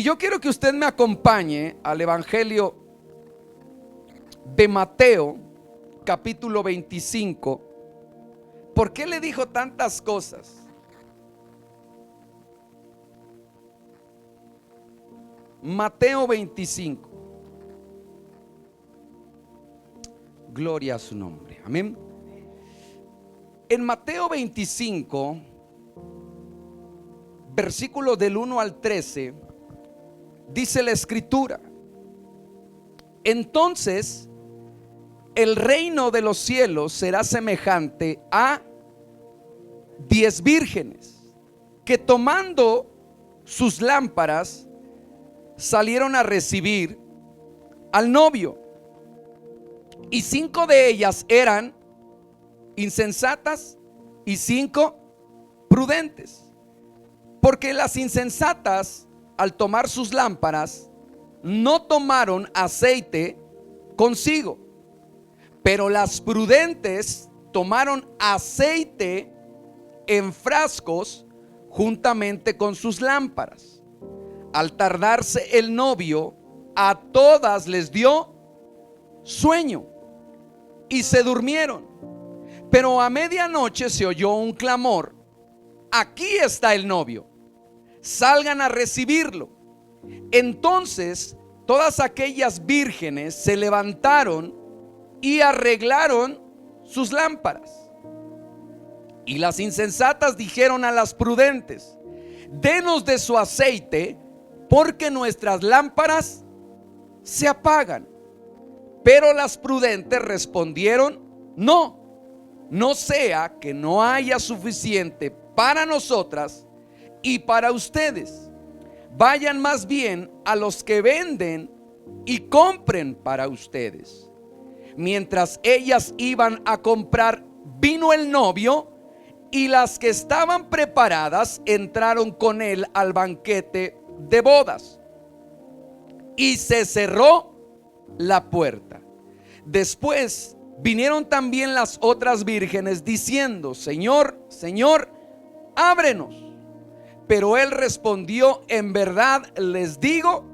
yo quiero que usted me acompañe al Evangelio de Mateo, capítulo 25. ¿Por qué le dijo tantas cosas? Mateo 25. Gloria a su nombre. Amén. En Mateo 25, versículos del 1 al 13, dice la escritura: entonces el reino de los cielos será semejante a 10 vírgenes que, tomando sus lámparas, salieron a recibir al novio. Y 5 de ellas eran insensatas y 5 prudentes. Porque las insensatas, al tomar sus lámparas, no tomaron aceite consigo, pero las prudentes tomaron aceite en frascos juntamente con sus lámparas. Al tardarse el novio, a todas les dio sueño y se durmieron. Pero a medianoche se oyó un clamor: aquí está el novio, salgan a recibirlo. Entonces todas aquellas vírgenes se levantaron y arreglaron sus lámparas. Y las insensatas dijeron a las prudentes: denos de su aceite, porque nuestras lámparas se apagan. Pero las prudentes respondieron: no sea que no haya suficiente para nosotras y para ustedes. Vayan más bien a los que venden y compren para ustedes. Mientras ellas iban a comprar, vino el novio, y las que estaban preparadas entraron con él al banquete de bodas, y se cerró la puerta. Después vinieron también las otras vírgenes diciendo: Señor, Señor, ábrenos. Pero él respondió: en verdad les digo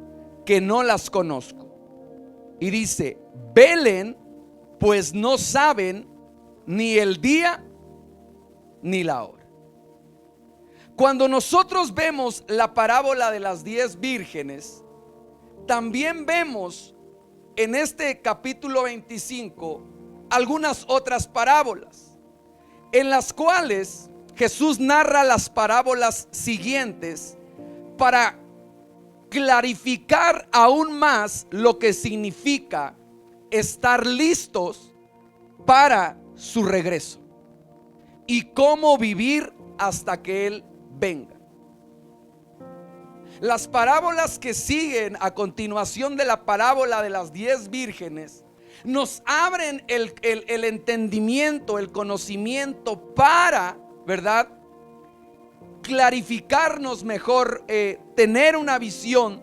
que no las conozco. Y dice: velen, pues no saben ni el día ni la hora. Cuando nosotros vemos la parábola de las 10 vírgenes, también vemos en este capítulo 25 algunas otras parábolas, en las cuales Jesús narra las parábolas siguientes para clarificar aún más lo que significa estar listos para su regreso y cómo vivir hasta que Él venga. Las parábolas que siguen a continuación de la parábola de las 10 vírgenes nos abren el entendimiento, el conocimiento para, ¿verdad?, clarificarnos mejor, tener una visión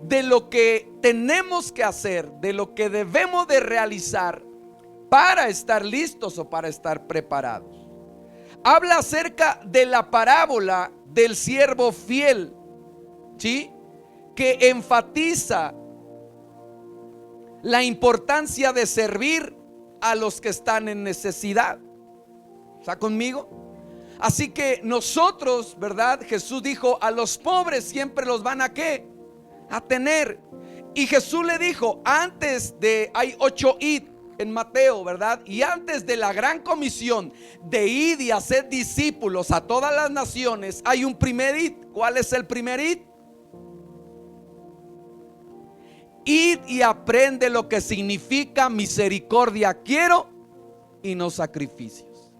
de lo que tenemos que hacer, de lo que debemos de realizar para estar listos o para estar preparados. Habla acerca de la parábola del siervo fiel, ¿sí?, que enfatiza la importancia de servir a los que están en necesidad. ¿Está conmigo? Así que nosotros, ¿verdad? Jesús dijo: a los pobres siempre los van a ¿qué? A tener. Y Jesús le dijo, antes de, hay 8 id en Mateo, ¿verdad? Y antes de la gran comisión de id y hacer discípulos a todas las naciones, hay un primer id. ¿Cuál es el primer id? Id y aprende lo que significa misericordia quiero y no sacrificios.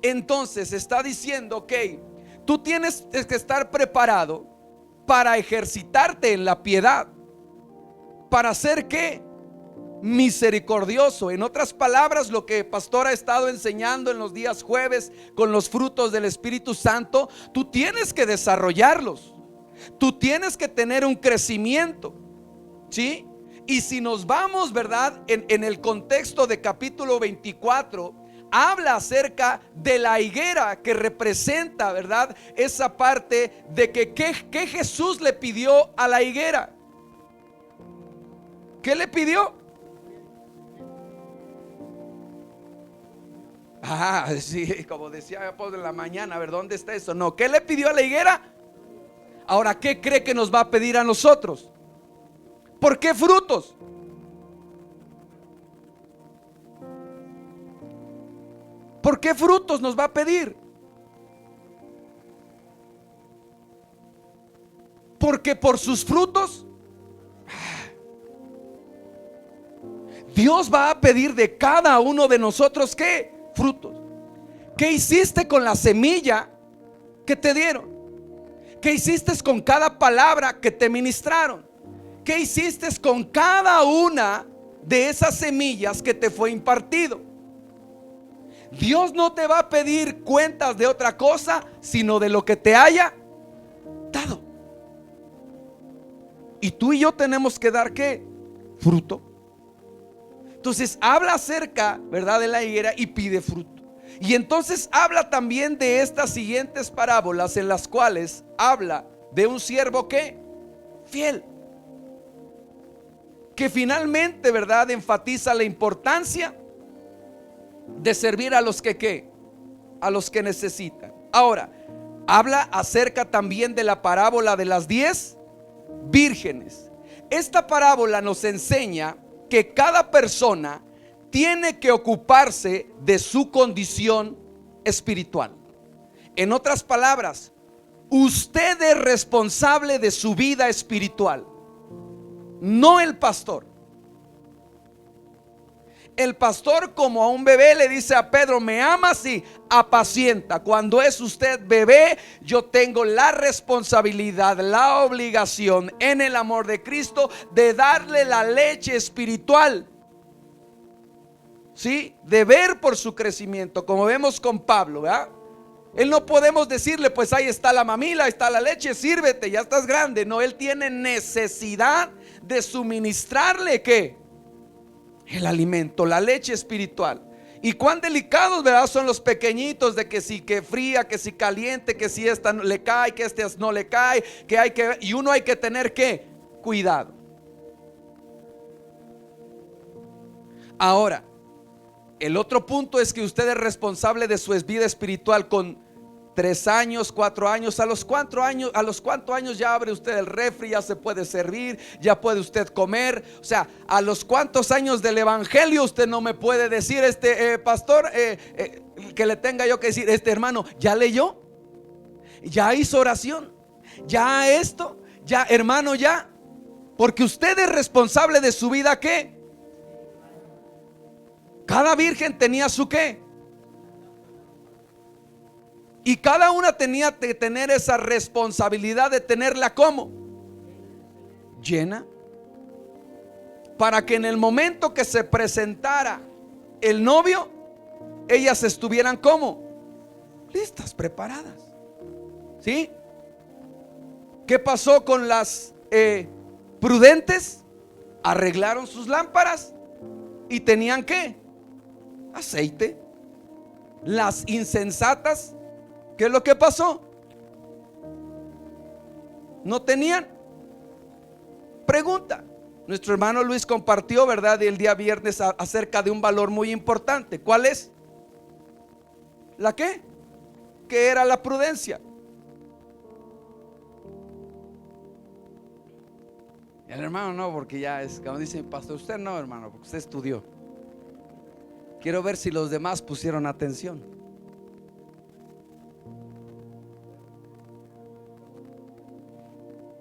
Entonces está diciendo: ok, tú tienes que estar preparado para ejercitarte en la piedad, para ser ¿qué? Misericordioso. En otras palabras, lo que pastor ha estado enseñando en los días jueves con los frutos del Espíritu Santo, tú tienes que desarrollarlos, tú tienes que tener un crecimiento, ¿sí? Y si nos vamos, ¿verdad?, en el contexto de capítulo 24, habla acerca de la higuera, que representa, ¿verdad?, esa parte de que Jesús le pidió a la higuera. ¿Qué le pidió? Sí, como decía por la mañana, a ver, ¿dónde está eso? No, ¿qué le pidió a la higuera? Ahora, ¿qué cree que nos va a pedir a nosotros? ¿Por qué frutos? ¿Por qué frutos nos va a pedir? Porque por sus frutos Dios va a pedir de cada uno de nosotros ¿qué? Frutos. ¿Qué hiciste con la semilla que te dieron? ¿Qué hiciste con cada palabra que te ministraron? ¿Qué hiciste con cada una de esas semillas que te fue impartido? Dios no te va a pedir cuentas de otra cosa, sino de lo que te haya dado. Y tú y yo tenemos que dar ¿qué? Fruto. Entonces habla acerca, ¿verdad?, de la higuera y pide fruto. Y entonces habla también de estas siguientes parábolas, en las cuales habla de un siervo ¿qué? Fiel, que finalmente, ¿verdad?, enfatiza la importancia de servir a los que ¿qué? A los que necesitan. Ahora, habla acerca también de la parábola de las 10 vírgenes. Esta parábola nos enseña que cada persona tiene que ocuparse de su condición espiritual. En otras palabras, usted es responsable de su vida espiritual, no el pastor. El pastor, como a un bebé, le dice a Pedro: me amas y apacienta. Cuando es usted bebé, yo tengo la responsabilidad, la obligación, en el amor de Cristo, de darle la leche espiritual, ¿sí? De ver por su crecimiento, como vemos con Pablo, ¿verdad? Él no podemos decirle: pues ahí está la mamila, ahí está la leche, sírvete, ya estás grande. No, él tiene necesidad de suministrarle ¿qué? El alimento, la leche espiritual. Y cuán delicados, ¿verdad?, son los pequeñitos, de que si que fría, que si caliente, que si esta le cae, que este no le cae, que hay que, y uno hay que tener ¿qué? Cuidado. Ahora, el otro punto es que usted es responsable de su vida espiritual con 3 años, 4 años. ¿A los cuántos años ya abre usted el refri, ya se puede servir, ya puede usted comer? O sea, ¿a los cuántos años del evangelio usted no me puede decir, pastor, que le tenga yo que decir, hermano, ya leyó, ya hizo oración, ya esto, ya hermano, ya? Porque usted es responsable de su vida ¿qué? Cada virgen tenía su ¿qué? Y cada una tenía que tener esa responsabilidad de tenerla ¿cómo? Llena, para que en el momento que se presentara el novio, ellas estuvieran ¿cómo? Listas, preparadas. ¿Sí? ¿Qué pasó con las prudentes? Arreglaron sus lámparas y tenían ¿qué? Aceite. Las insensatas, ¿qué es lo que pasó? No tenían. Pregunta. Nuestro hermano Luis compartió, ¿verdad?, el día viernes acerca de un valor muy importante. ¿Cuál es? ¿La qué? ¿Qué era la prudencia? El hermano no, porque ya es, como dice mi pastor, usted no, hermano, porque usted estudió. Quiero ver si los demás pusieron atención.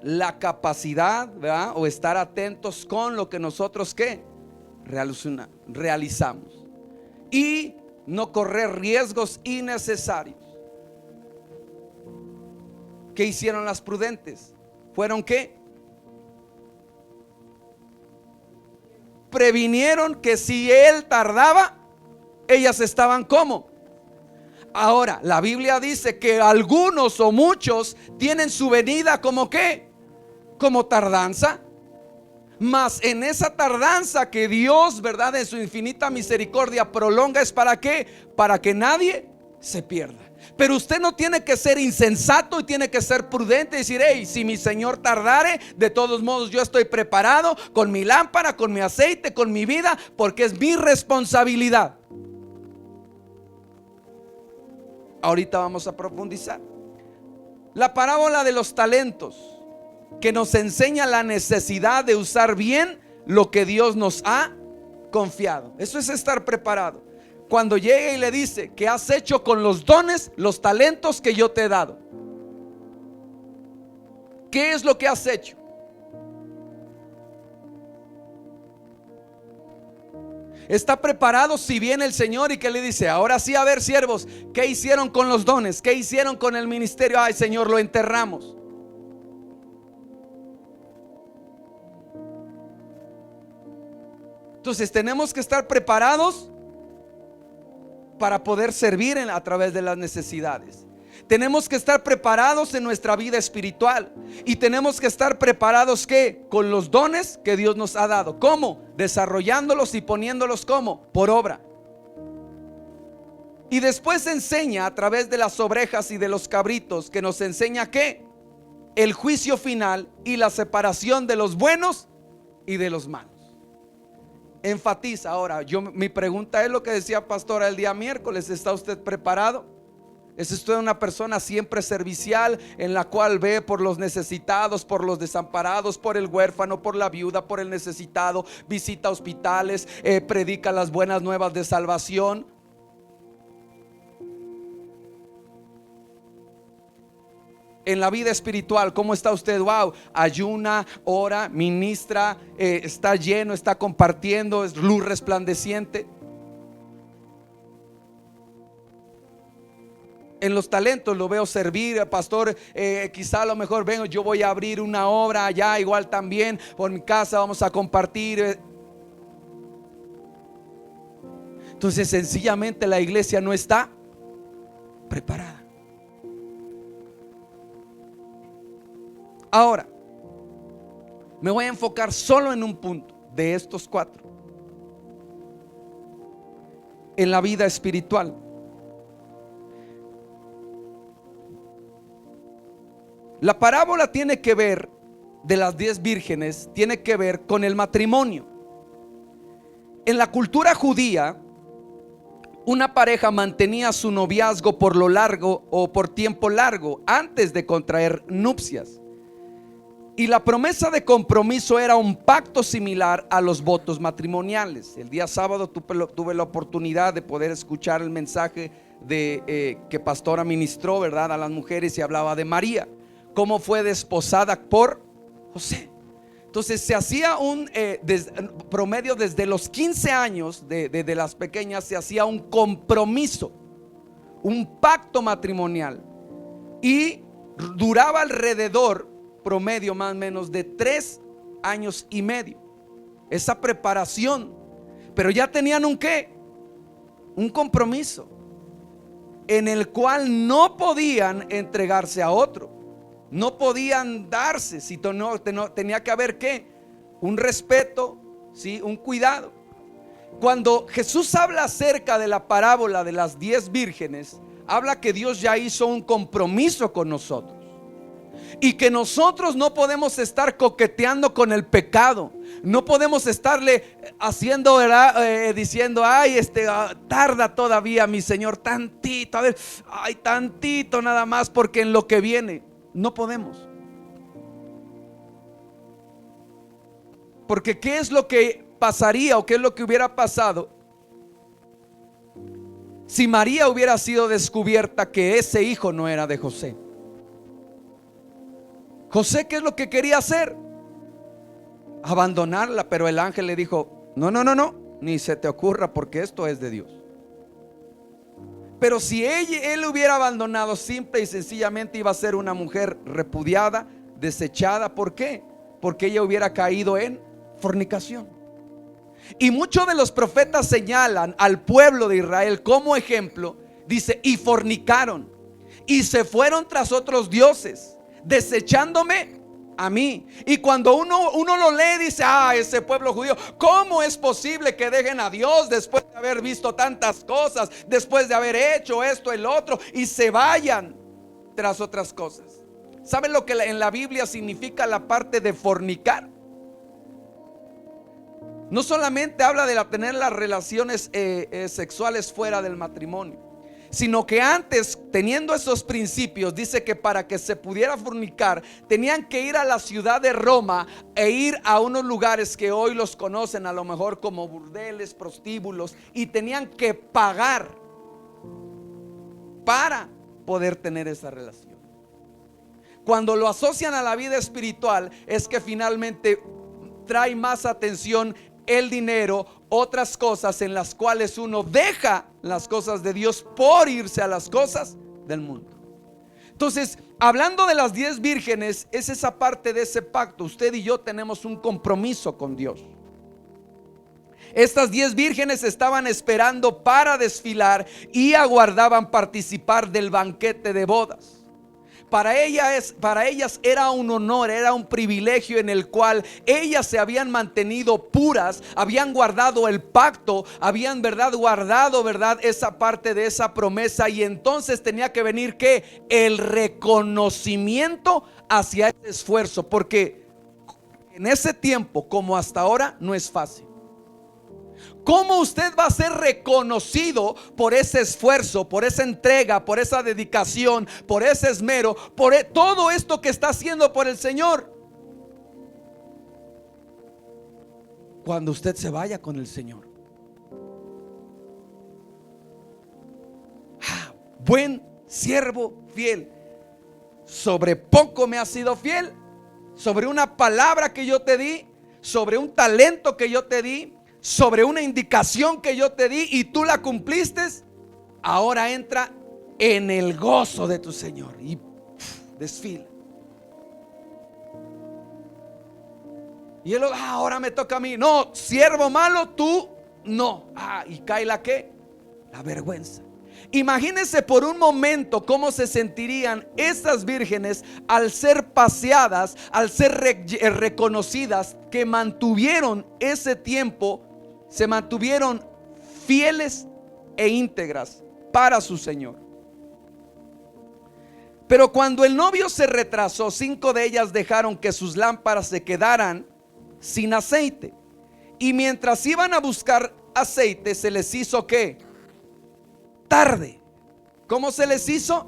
La capacidad, ¿verdad?, o estar atentos con lo que nosotros ¿qué? Realizamos, y no correr riesgos innecesarios. ¿Qué hicieron las prudentes? ¿Fueron qué? Previnieron que si él tardaba, ellas estaban ¿cómo? Ahora, la Biblia dice que algunos o muchos tienen su venida como ¿qué? Como tardanza. Mas en esa tardanza que Dios, ¿verdad?, en su infinita misericordia prolonga, ¿es para qué? Para que nadie se pierda. Pero usted no tiene que ser insensato y tiene que ser prudente y decir: hey, si mi Señor tardare, de todos modos yo estoy preparado con mi lámpara, con mi aceite, con mi vida, porque es mi responsabilidad. Ahorita vamos a profundizar. La parábola de los talentos, que nos enseña la necesidad de usar bien lo que Dios nos ha confiado. Eso es estar preparado. Cuando llega y le dice: ¿qué has hecho con los dones, los talentos que yo te he dado? ¿Qué es lo que has hecho? Está preparado si viene el Señor y que le dice: ahora sí, a ver, siervos, ¿qué hicieron con los dones? ¿Qué hicieron con el ministerio? Ay, Señor, lo enterramos. Entonces tenemos que estar preparados para poder servir a través de las necesidades. Tenemos que estar preparados en nuestra vida espiritual. Y tenemos que estar preparados, ¿qué? Con los dones que Dios nos ha dado. ¿Cómo? Desarrollándolos y poniéndolos, ¿cómo? Por obra. Y después enseña a través de las ovejas y de los cabritos, que nos enseña ¿qué? El juicio final y la separación de los buenos y de los malos. Enfatiza. Ahora, mi pregunta es lo que decía Pastora el día miércoles: ¿está usted preparado? ¿Es usted una persona siempre servicial, en la cual ve por los necesitados, por los desamparados, por el huérfano, por la viuda, por el necesitado, visita hospitales, predica las buenas nuevas de salvación? En la vida espiritual, ¿cómo está usted? Wow, ayuna, ora, ministra, está lleno, está compartiendo, es luz resplandeciente. En los talentos lo veo servir, pastor, quizá a lo mejor vengo, yo voy a abrir una obra allá, igual también por mi casa vamos a compartir. Entonces sencillamente la iglesia no está preparada. Ahora, me voy a enfocar solo en un punto de estos 4. En la vida espiritual. La parábola tiene que ver, de las 10 vírgenes, tiene que ver con el matrimonio. En la cultura judía, una pareja mantenía su noviazgo por lo largo o por tiempo largo antes de contraer nupcias. Y la promesa de compromiso era un pacto similar a los votos matrimoniales. El día sábado tuve la oportunidad de poder escuchar el mensaje que Pastora ministró, ¿verdad?, a las mujeres, y hablaba de María, cómo fue desposada por José. Entonces se hacía un promedio desde los 15 años de las pequeñas, se hacía un compromiso, un pacto matrimonial, y duraba alrededor, promedio más o menos, de 3 años y medio esa preparación. Pero ya tenían un ¿qué? Un compromiso en el cual no podían entregarse a otro. No podían darse, si tenía que haber ¿qué? Un respeto, ¿sí? Un cuidado. Cuando Jesús habla acerca de la parábola de las 10 vírgenes, habla que Dios ya hizo un compromiso con nosotros, y que nosotros no podemos estar coqueteando con el pecado. No podemos estarle haciendo, diciendo: ay, tarda todavía mi Señor, tantito, a ver, ay, tantito nada más, porque en lo que viene. No podemos. Porque ¿qué es lo que pasaría, o qué es lo que hubiera pasado si María hubiera sido descubierta que ese hijo no era de José? José, ¿qué es lo que quería hacer? Abandonarla, pero el ángel le dijo: no, ni se te ocurra, porque esto es de Dios. Pero si él hubiera abandonado, simple y sencillamente iba a ser una mujer repudiada, desechada. ¿Por qué? Porque ella hubiera caído en fornicación. Y muchos de los profetas señalan al pueblo de Israel como ejemplo. Dice: y fornicaron, y se fueron tras otros dioses, desechándome a mí. Y cuando uno lo lee, dice: ese pueblo judío, ¿cómo es posible que dejen a Dios después de haber visto tantas cosas, después de haber hecho esto, el otro, y se vayan tras otras cosas? ¿Saben lo que en la Biblia significa la parte de fornicar? No solamente habla de tener las relaciones sexuales fuera del matrimonio, sino que antes, teniendo esos principios, dice que para que se pudiera fornicar tenían que ir a la ciudad de Roma e ir a unos lugares que hoy los conocen a lo mejor como burdeles, prostíbulos, y tenían que pagar para poder tener esa relación. Cuando lo asocian a la vida espiritual, es que finalmente trae más atención el dinero, otras cosas en las cuales uno deja las cosas de Dios por irse a las cosas del mundo. Entonces, hablando de las 10 vírgenes, es esa parte de ese pacto. Usted y yo tenemos un compromiso con Dios. Estas 10 vírgenes estaban esperando para desfilar y aguardaban participar del banquete de bodas. Para ellas era un honor, era un privilegio en el cual ellas se habían mantenido puras, habían guardado el pacto, habían guardado esa parte de esa promesa, y entonces tenía que venir ¿qué? El reconocimiento hacia ese esfuerzo, porque en ese tiempo como hasta ahora no es fácil. ¿Cómo usted va a ser reconocido por ese esfuerzo, por esa entrega, por esa dedicación, por ese esmero, por todo esto que está haciendo por el Señor? Cuando usted se vaya con el Señor. Buen siervo fiel, sobre poco me has sido fiel, sobre una palabra que yo te di, sobre un talento que yo te di, sobre una indicación que yo te di y tú la cumpliste. Ahora entra en el gozo de tu Señor y desfila. Y él, ahora me toca a mí. No, siervo malo, tú no. Y cae la ¿qué? La vergüenza. Imagínense por un momento cómo se sentirían estas vírgenes al ser paseadas, al ser reconocidas, que mantuvieron ese tiempo, se mantuvieron fieles e íntegras para su Señor. Pero cuando el novio se retrasó, 5 de ellas dejaron que sus lámparas se quedaran sin aceite. Y mientras iban a buscar aceite, se les hizo ¿qué? Tarde. ¿Cómo se les hizo?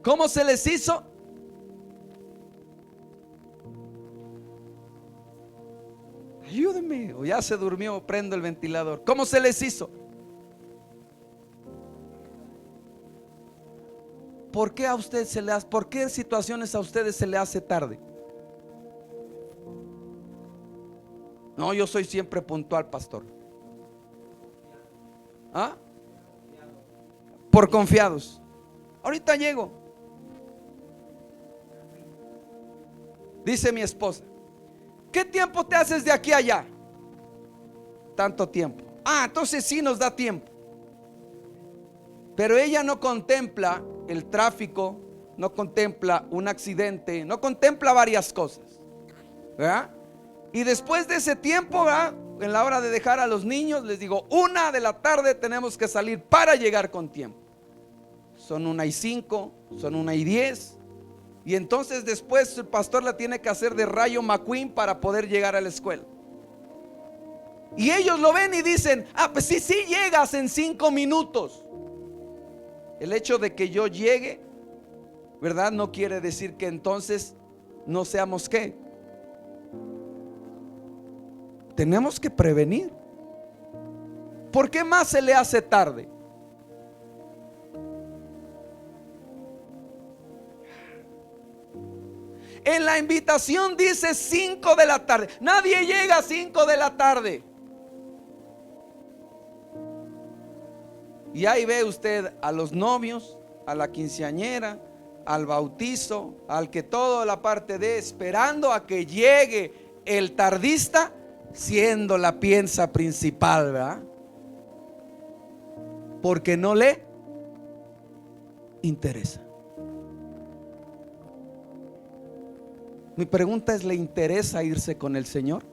¿Cómo se les hizo? Ayúdenme, o ya se durmió, prendo el ventilador. ¿Cómo se les hizo? ¿Por qué a usted se le hace? ¿Por qué en situaciones a ustedes se le hace tarde? No, yo soy siempre puntual, pastor. Por confiados. Ahorita llego. Dice mi esposa: ¿qué tiempo te haces de aquí a allá? Tanto tiempo. Entonces sí nos da tiempo. Pero ella no contempla el tráfico, no contempla un accidente, no contempla varias cosas, ¿verdad? Y después de ese tiempo, ¿verdad?, en la hora de dejar a los niños, les digo, 1 de la tarde tenemos que salir para llegar con tiempo. Son 1:05, son 1:10. Y entonces después el pastor la tiene que hacer de Rayo McQueen para poder llegar a la escuela. Y ellos lo ven y dicen: pues sí llegas en 5 minutos. El hecho de que yo llegue, ¿verdad?, no quiere decir que entonces no seamos ¿qué? Tenemos que prevenir. ¿Por qué más se le hace tarde? En la invitación dice 5 de la tarde. Nadie llega a 5 de la tarde. Y ahí ve usted a los novios, a la quinceañera, al bautizo, al que toda la parte de esperando a que llegue el tardista, siendo la pieza principal, ¿verdad? Porque no le interesa. Mi pregunta es, ¿le interesa irse con el Señor?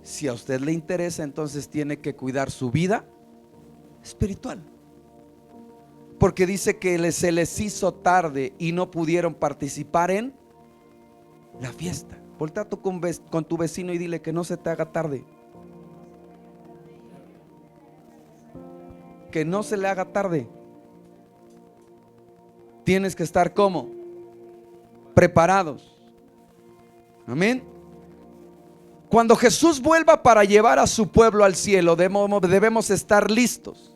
Si a usted le interesa, entonces tiene que cuidar su vida espiritual, porque dice que se les hizo tarde y no pudieron participar en la fiesta. Voltea tú con tu vecino y dile que no se te haga tarde, que no se le haga tarde. Tienes que estar como preparados. Amén. Cuando Jesús vuelva para llevar a su pueblo al cielo, debemos estar listos.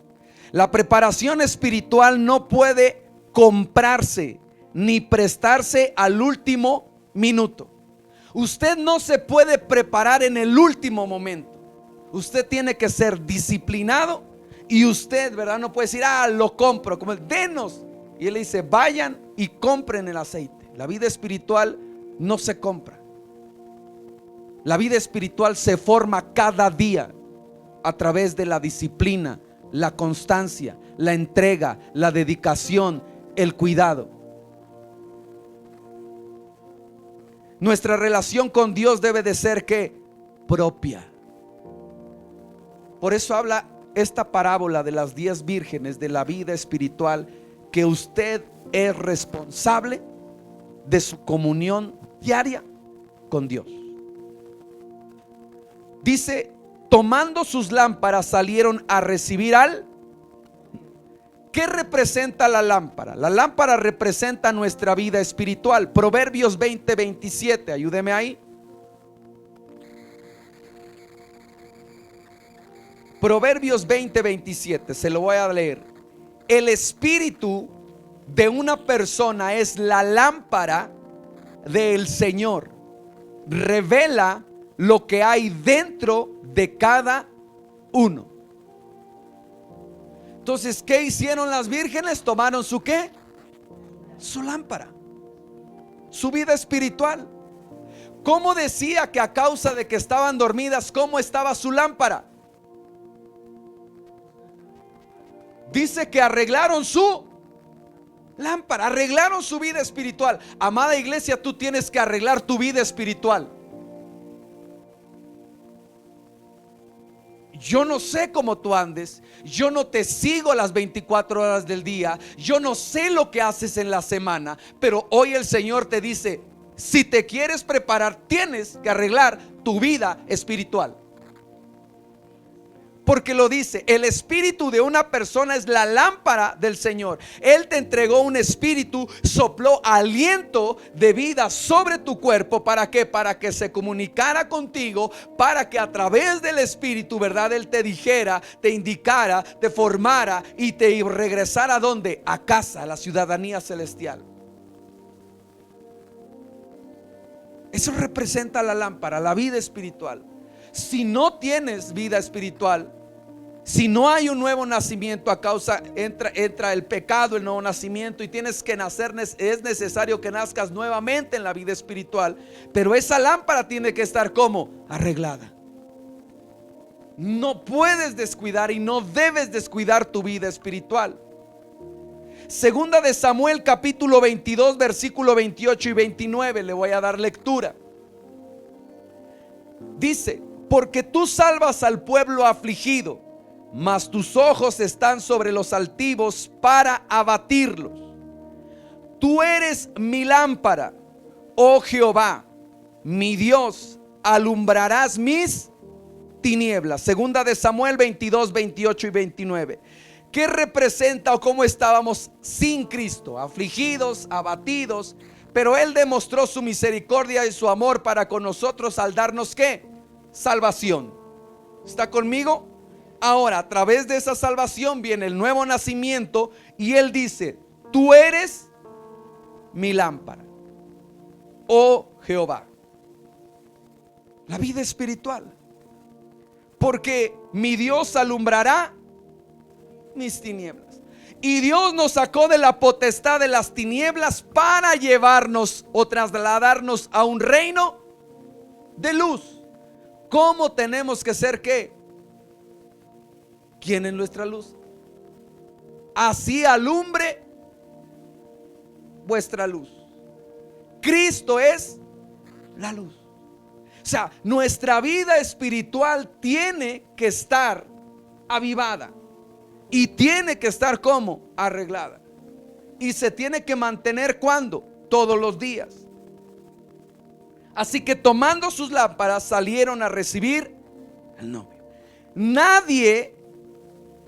La preparación espiritual no puede comprarse ni prestarse al último minuto. Usted no se puede preparar en el último momento. Usted tiene que ser disciplinado. Y usted, ¿verdad? No puede decir, lo compro, como denos. Y él le dice, vayan y compren el aceite. La vida espiritual no se compra. La vida espiritual se forma cada día a través de la disciplina, la constancia, la entrega, la dedicación, el cuidado. Nuestra relación con Dios debe de ser ¿qué? Propia. Por eso habla esta parábola de las 10 vírgenes de la vida espiritual, que usted es responsable de su comunión diaria con Dios. Dice, tomando sus lámparas salieron a recibir al... ¿Qué representa la lámpara? La lámpara representa nuestra vida espiritual. Proverbios 20:27, ayúdeme ahí. Proverbios 20:27, se lo voy a leer. El espíritu de una persona es la lámpara del Señor. Revela lo que hay dentro de cada uno. Entonces, ¿qué hicieron las vírgenes? Tomaron su ¿qué? Su lámpara, su vida espiritual. ¿Cómo decía que a causa de que estaban dormidas, cómo estaba su lámpara? Dice que arreglaron su lámpara, arreglaron su vida espiritual. Amada iglesia, tú tienes que arreglar tu vida espiritual. Yo no sé cómo tú andes, yo no te sigo las 24 horas del día, yo no sé lo que haces en la semana, pero hoy el Señor te dice, si te quieres preparar, tienes que arreglar tu vida espiritual. Porque lo dice, el espíritu de una persona es la lámpara del Señor. Él te entregó un espíritu, sopló aliento de vida sobre tu cuerpo. ¿Para qué? Para que se comunicara contigo, para que a través del espíritu, ¿verdad? Él te dijera, te indicara, te formara y te regresara ¿a dónde? A casa, a la ciudadanía celestial. Eso representa la lámpara, la vida espiritual. Si no tienes vida espiritual, si no hay un nuevo nacimiento, a causa entra el pecado, el nuevo nacimiento, y tienes que nacer, es necesario que nazcas nuevamente en la vida espiritual. Pero esa lámpara tiene que estar como arreglada. No puedes descuidar y no debes descuidar tu vida espiritual. Segunda de Samuel capítulo 22 versículo 28 y 29, le voy a dar lectura. Dice, porque tú salvas al pueblo afligido, mas tus ojos están sobre los altivos para abatirlos. Tú eres mi lámpara, oh Jehová, mi Dios, alumbrarás mis tinieblas. Segunda de Samuel 22, 28 y 29. ¿Qué representa o cómo estábamos sin Cristo? Afligidos, abatidos, pero Él demostró su misericordia y su amor para con nosotros al darnos ¿qué? Salvación. ¿Está conmigo? Ahora, a través de esa salvación viene el nuevo nacimiento y Él dice, tú eres mi lámpara, oh Jehová. La vida espiritual. Porque mi Dios alumbrará mis tinieblas. Y Dios nos sacó de la potestad de las tinieblas para llevarnos o trasladarnos a un reino de luz. ¿Cómo tenemos que ser qué? ¿Quién es nuestra luz? Así alumbre vuestra luz. Cristo es la luz. O sea, nuestra vida espiritual tiene que estar avivada y tiene que estar como arreglada. Y se tiene que mantener ¿cuándo? Todos los días. Así que tomando sus lámparas salieron a recibir al novio. Nadie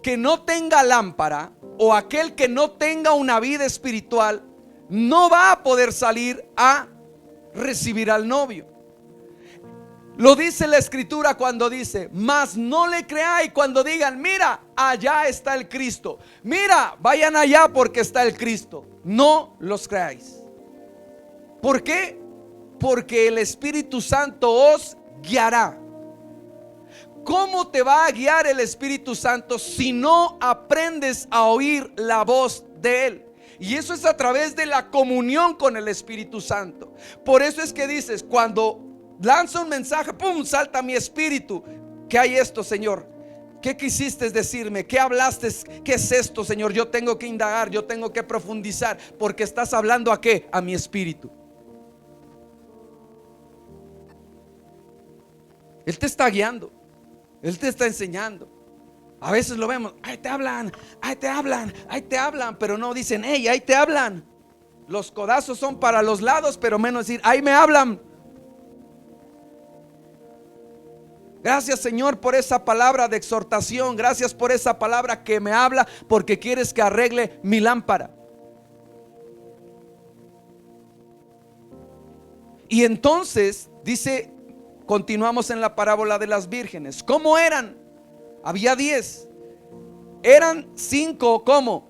que no tenga lámpara o aquel que no tenga una vida espiritual no va a poder salir a recibir al novio. Lo dice la escritura cuando dice: mas no le creáis cuando digan, mira, allá está el Cristo, mira, vayan allá porque está el Cristo. No los creáis. ¿Por qué? Porque el Espíritu Santo os guiará. ¿Cómo te va a guiar el Espíritu Santo si no aprendes a oír la voz de Él? Y eso es a través de la comunión con el Espíritu Santo. Por eso es que dices, cuando lanza un mensaje, pum, salta mi espíritu. ¿Qué hay esto, Señor? ¿Qué quisiste decirme? ¿Qué hablaste? ¿Qué es esto, Señor? Yo tengo que indagar, yo tengo que profundizar, porque estás hablando ¿a qué? A mi espíritu. Él te está guiando, Él te está enseñando. A veces lo vemos, ahí te hablan, ahí te hablan, ahí te hablan, pero no dicen, hey, ahí te hablan. Los codazos son para los lados, pero menos decir, ahí me hablan. Gracias, Señor, por esa palabra de exhortación. Gracias por esa palabra que me habla, porque quieres que arregle mi lámpara. Y entonces dice, continuamos en la parábola de las vírgenes. ¿Cómo eran? Había 10. Eran 5 ¿cómo?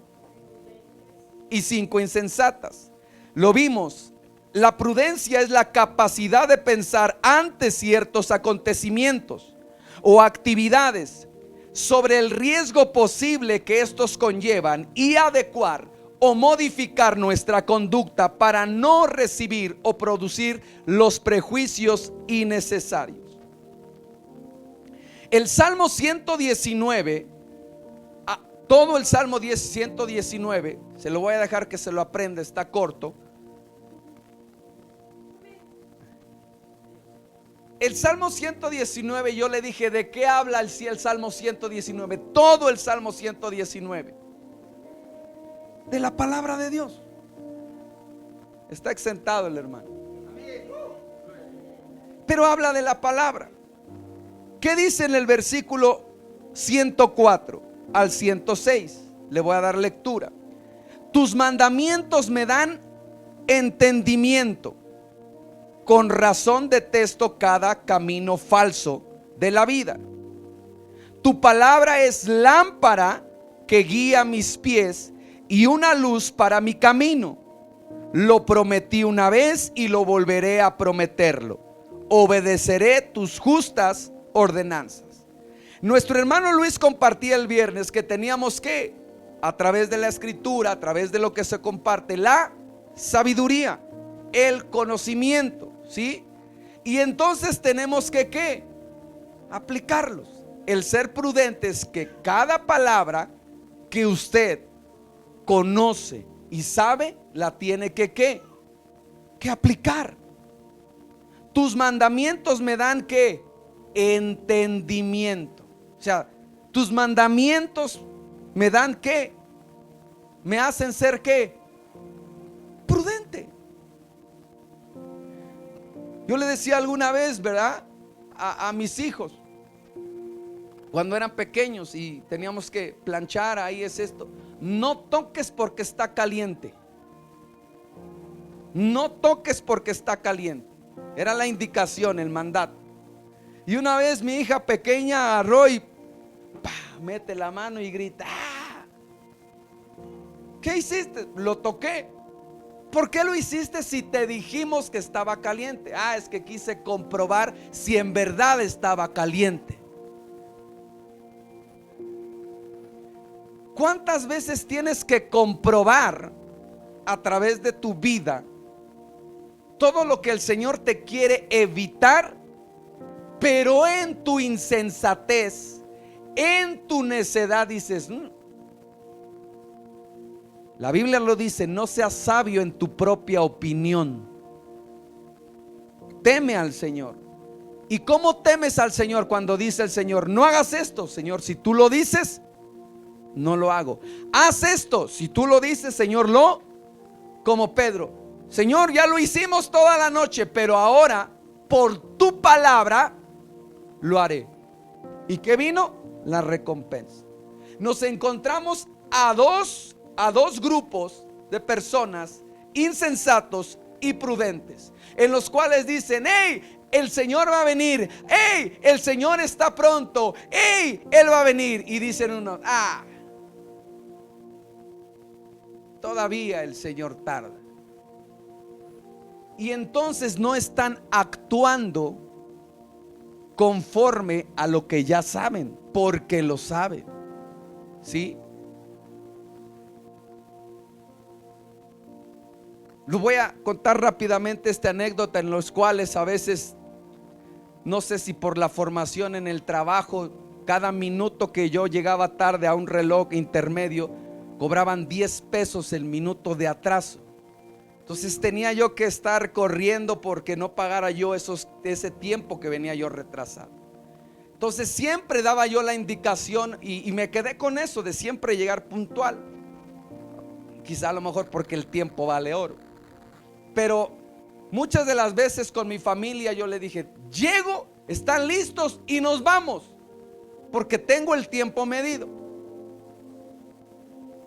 Y 5 insensatas. Lo vimos. La prudencia es la capacidad de pensar ante ciertos acontecimientos o actividades sobre el riesgo posible que estos conllevan y adecuar o modificar nuestra conducta para no recibir o producir los prejuicios innecesarios. El Salmo 119, todo el Salmo 119, se lo voy a dejar que se lo aprenda, está corto. El Salmo 119, yo le dije, ¿de qué habla el Salmo 119? Todo el Salmo 119 de la palabra de Dios. Está exentado el hermano, pero habla de la palabra. ¿Qué dice en el versículo 104 al 106? Le voy a dar lectura. Tus mandamientos me dan entendimiento. Con razón detesto cada camino falso de la vida. Tu palabra es lámpara que guía mis pies y una luz para mi camino. Lo prometí una vez y lo volveré a prometerlo. Obedeceré tus justas ordenanzas. Nuestro hermano Luis compartía el viernes que teníamos que, a través de la escritura, a través de lo que se comparte, la sabiduría, el conocimiento, ¿sí? Y entonces tenemos que ¿qué? Aplicarlos. El ser prudentes, que cada palabra que usted conoce y sabe, la tiene que ¿qué? Que aplicar. Tus mandamientos me dan ¿qué? Entendimiento. O sea, tus mandamientos me dan ¿qué? Me hacen ser ¿qué? Prudente. Yo le decía alguna vez, ¿verdad? A mis hijos, cuando eran pequeños y teníamos que planchar, ahí es esto: no toques porque está caliente. No toques porque está caliente. Era la indicación, el mandato. Y una vez mi hija pequeña agarró y mete la mano y grita: ¡ah! ¿Qué hiciste? Lo toqué. ¿Por qué lo hiciste si te dijimos que estaba caliente? Es que quise comprobar si en verdad estaba caliente. ¿Cuántas veces tienes que comprobar a través de tu vida todo lo que el Señor te quiere evitar? Pero en tu insensatez, en tu necedad dices, La Biblia lo dice: no seas sabio en tu propia opinión. teme al Señor. ¿Y cómo temes al Señor? Cuando dice el Señor: no hagas esto, Señor, si tú lo dices, no lo hago. Haz esto, si tú lo dices, Señor, como Pedro: Señor, ya lo hicimos toda la noche, pero ahora por tu palabra lo haré. ¿Y qué vino? La recompensa. Nos encontramos a dos grupos de personas insensatos y prudentes, en los cuales dicen: hey, el Señor va a venir, hey, el Señor está pronto, hey, Él va a venir. Y dicen unos: todavía el Señor tarda. Y entonces no están actuando conforme a lo que ya saben, porque lo saben. ¿Sí? Les voy a contar rápidamente esta anécdota, en los cuales a veces, no sé si por la formación en el trabajo, cada minuto que yo llegaba tarde a un reloj intermedio, cobraban 10 pesos el minuto de atraso. Entonces tenía yo que estar corriendo porque no pagara yo ese tiempo que venía yo retrasado. Entonces siempre daba yo la indicación, y me quedé con eso de siempre llegar puntual. Quizá a lo mejor porque el tiempo vale oro. Pero muchas de las veces con mi familia yo le dije: llego, están listos y nos vamos, porque tengo el tiempo medido.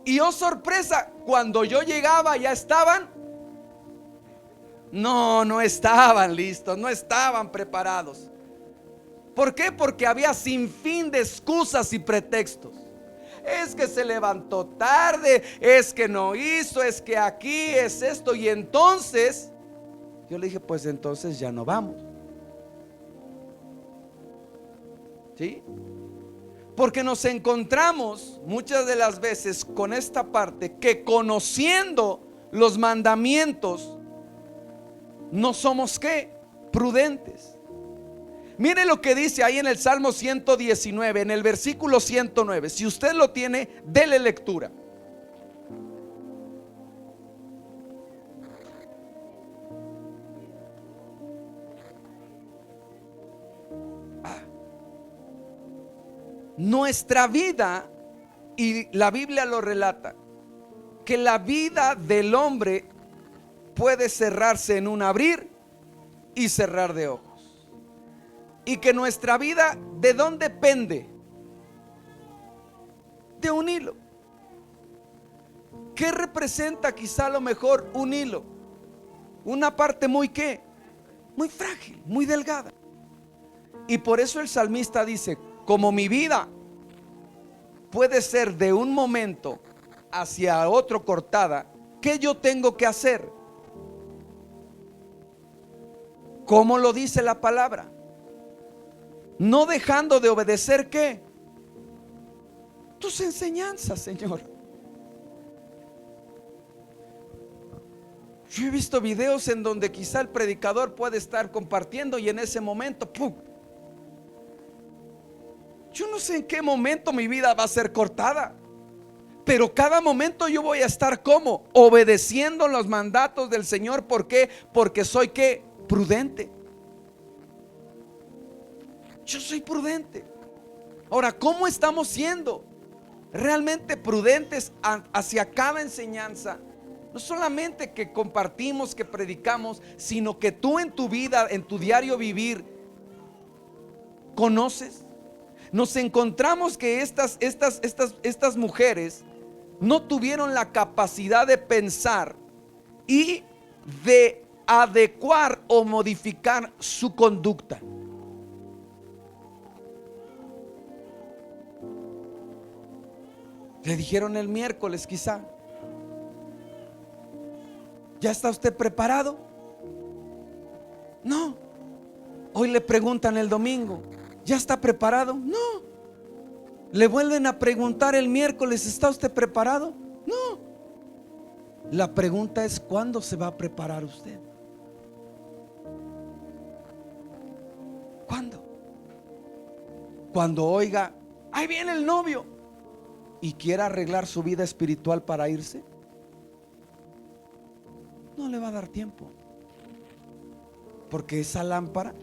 Y oh sorpresa, cuando yo llegaba ya estaban. No estaban listos, no estaban preparados. ¿Por qué? Porque había sin fin de excusas y pretextos. Es que se levantó tarde, es que no hizo, es que aquí es esto. Y entonces yo le dije: pues entonces ya no vamos. ¿Sí? Porque nos encontramos muchas de las veces con esta parte, que conociendo los mandamientos no somos ¿qué? Prudentes. Mire lo que dice ahí en el Salmo 119, en el versículo 109. Si usted lo tiene, dele lectura. Nuestra vida, y la Biblia lo relata, que la vida del hombre puede cerrarse en un abrir y cerrar de ojos. Y que nuestra vida, ¿de dónde pende? De un hilo. ¿Qué representa quizá a lo mejor un hilo? Una parte muy ¿qué? Muy frágil, muy delgada. Y por eso el salmista dice: como mi vida puede ser de un momento hacia otro cortada, ¿qué yo tengo que hacer? ¿Cómo lo dice la palabra? No dejando de obedecer ¿qué? Tus enseñanzas, Señor. Yo he visto videos en donde quizá el predicador puede estar compartiendo y en ese momento ¡pum! Yo no sé en qué momento mi vida va a ser cortada, pero cada momento yo voy a estar ¿cómo? Obedeciendo los mandatos del Señor. ¿Por qué? Porque soy ¿qué? Prudente. Yo soy prudente. Ahora, ¿cómo estamos siendo realmente prudentes hacia cada enseñanza? No solamente que compartimos, que predicamos, sino que tú en tu vida, en tu diario vivir, conoces. Nos encontramos que estas mujeres no tuvieron la capacidad de pensar y de adecuar o modificar su conducta. Le dijeron el miércoles quizá: ¿ya está usted preparado? No. Hoy le preguntan el domingo: ¿ya está preparado? No. Le vuelven a preguntar el miércoles: ¿está usted preparado? No. La pregunta es: ¿cuándo se va a preparar usted? ¿Cuándo? Cuando oiga: ahí viene el novio, y quiera arreglar su vida espiritual para irse. No le va a dar tiempo. Porque esa lámpara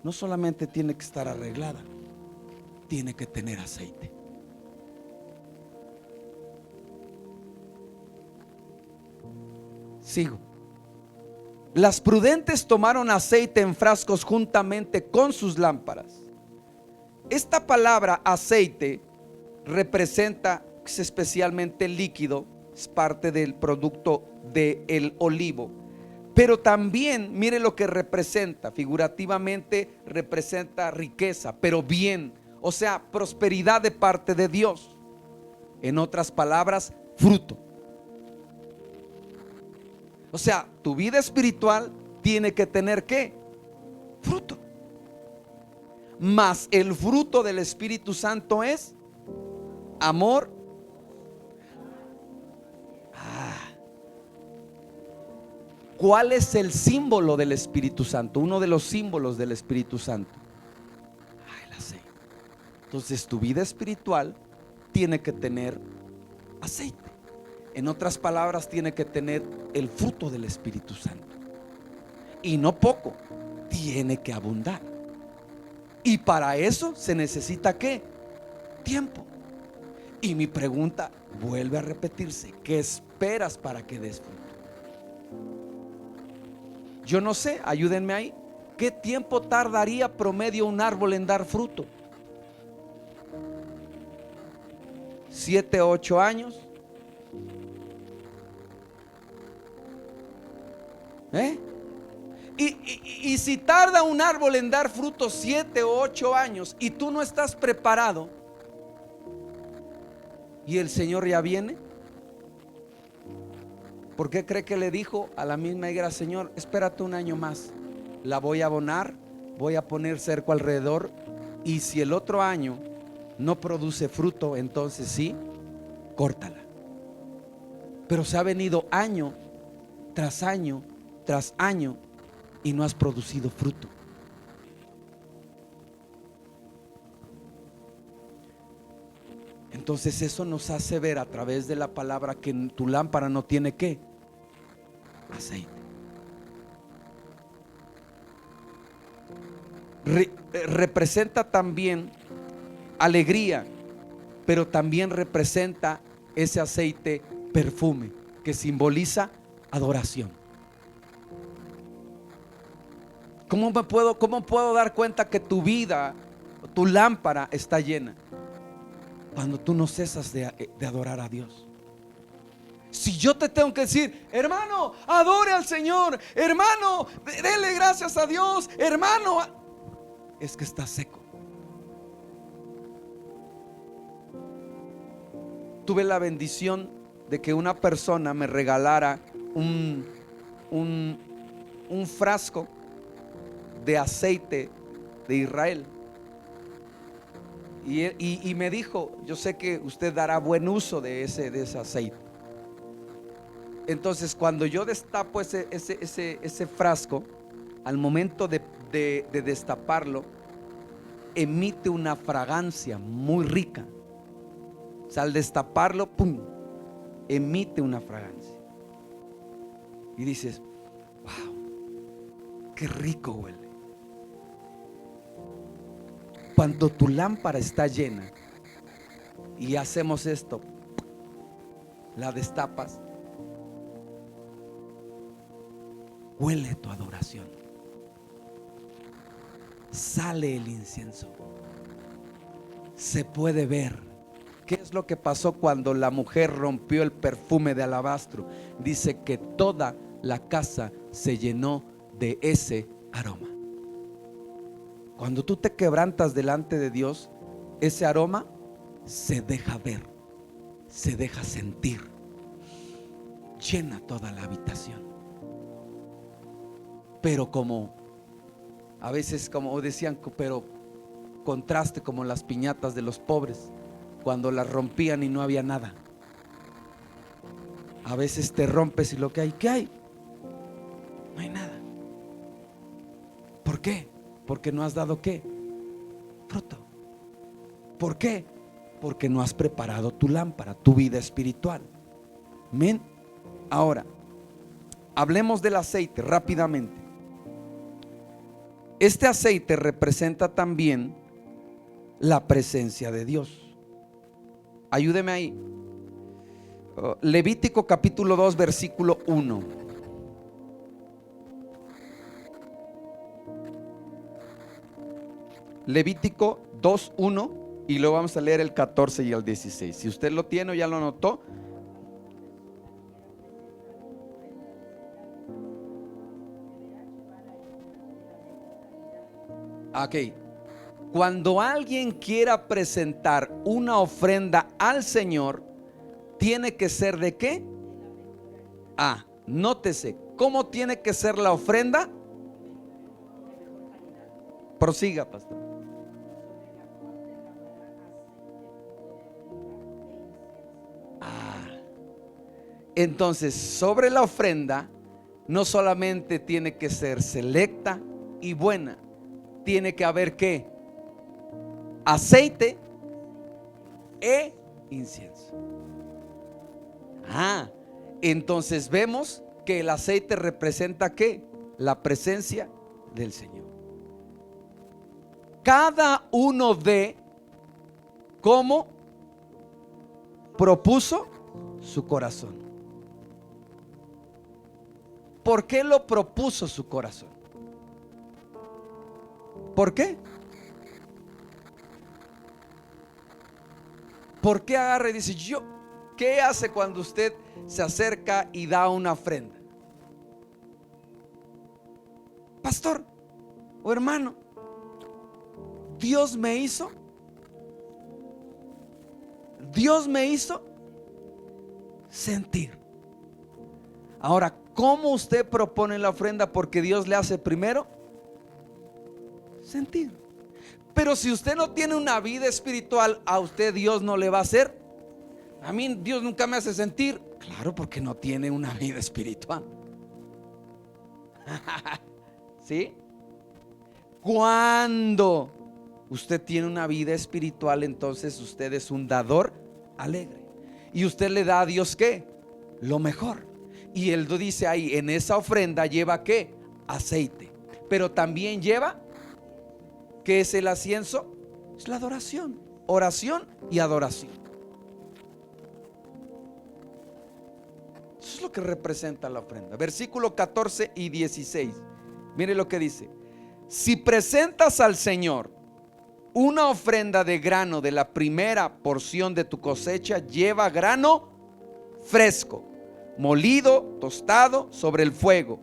no solamente tiene que estar arreglada, tiene que tener aceite. Sigo. Las prudentes tomaron aceite en frascos juntamente con sus lámparas. Esta palabra aceite representa, es especialmente líquido, es parte del producto del olivo. Pero también, mire lo que representa, figurativamente representa riqueza, pero bien, o sea, prosperidad de parte de Dios. En otras palabras, fruto. O sea, tu vida espiritual tiene que tener ¿qué? Fruto. Mas el fruto del Espíritu Santo es amor. ¿Cuál es el símbolo del Espíritu Santo? Uno de los símbolos del Espíritu Santo. El aceite. Entonces tu vida espiritual tiene que tener aceite. En otras palabras, tiene que tener el fruto del Espíritu Santo. Y no poco, tiene que abundar. Y para eso se necesita ¿qué? Tiempo. Y mi pregunta vuelve a repetirse: ¿qué esperas para que des fruto? Yo no sé, ayúdenme ahí. ¿Qué tiempo tardaría promedio un árbol en dar fruto? 7, 8 años. Y si tarda un árbol en dar fruto 7 o 8 años y tú no estás preparado y el Señor ya viene, ¿por qué cree que le dijo a la misma higuera: Señor, espérate un año más, la voy a abonar, voy a poner cerco alrededor, y si el otro año no produce fruto, entonces sí, córtala? Pero se ha venido año tras año tras año y no has producido fruto. Entonces eso nos hace ver a través de la palabra que tu lámpara no tiene ¿qué? Aceite. Representa también alegría, pero también representa ese aceite perfume que simboliza adoración. ¿Cómo puedo dar cuenta que tu vida, tu lámpara está llena? Cuando tú no cesas de adorar a Dios. Si yo te tengo que decir: hermano, adore al Señor, hermano, dele gracias a Dios, hermano, es que está seco. Tuve la bendición de que una persona me regalara un frasco de aceite de Israel. Y me dijo: yo sé que usted dará buen uso de ese aceite. Entonces, cuando yo destapo ese frasco, al momento de destaparlo, emite una fragancia muy rica. O sea, al destaparlo, ¡pum!, emite una fragancia. Y dices: wow, qué rico huele. Cuando tu lámpara está llena y hacemos esto, la destapas, huele tu adoración, sale el incienso, se puede ver. ¿Qué es lo que pasó cuando la mujer rompió el perfume de alabastro? Dice que toda la casa se llenó de ese aroma. Cuando tú te quebrantas delante de Dios, ese aroma se deja ver, se deja sentir, llena toda la habitación. Pero como a veces, como decían, pero contraste, como las piñatas de los pobres, cuando las rompían y no había nada. A veces te rompes y lo que hay, ¿qué hay? No hay nada. ¿Por qué? Porque no has dado ¿qué? Fruto. ¿Por qué? Porque no has preparado tu lámpara, tu vida espiritual. Amén. Ahora, hablemos del aceite rápidamente. Este aceite representa también la presencia de Dios. Ayúdeme ahí. Levítico capítulo 2 versículo 1. Levítico 2:1 y luego vamos a leer el 14 y el 16. Si usted lo tiene o ya lo anotó. Ok. Cuando alguien quiera presentar una ofrenda al Señor, tiene que ser ¿de qué? Nótese, ¿cómo tiene que ser la ofrenda? Prosiga, pastor. Entonces, sobre la ofrenda, no solamente tiene que ser selecta y buena, tiene que haber ¿qué? Aceite e incienso. Entonces vemos que el aceite representa ¿qué? La presencia del Señor. Cada uno de cómo propuso su corazón. ¿Por qué lo propuso su corazón? ¿Por qué? ¿Por qué agarra y dice yo? ¿Qué hace cuando usted se acerca y da una ofrenda? Pastor o hermano, Dios me hizo sentir. Ahora, ¿cómo usted propone la ofrenda? Porque Dios le hace primero sentir. Pero si usted no tiene una vida espiritual, a usted Dios no le va a hacer. A mí Dios nunca me hace sentir. Claro, porque no tiene una vida espiritual. ¿Sí? Cuando usted tiene una vida espiritual, entonces usted es un dador alegre. Y usted le da a Dios ¿qué? Lo mejor. Y Él dice ahí, en esa ofrenda lleva ¿qué? Aceite. Pero también lleva, ¿qué es el incienso? Es la adoración, oración y adoración. Eso es lo que representa la ofrenda. Versículo 14 y 16. Mire lo que dice: si presentas al Señor una ofrenda de grano de la primera porción de tu cosecha, lleva grano fresco, molido, tostado sobre el fuego.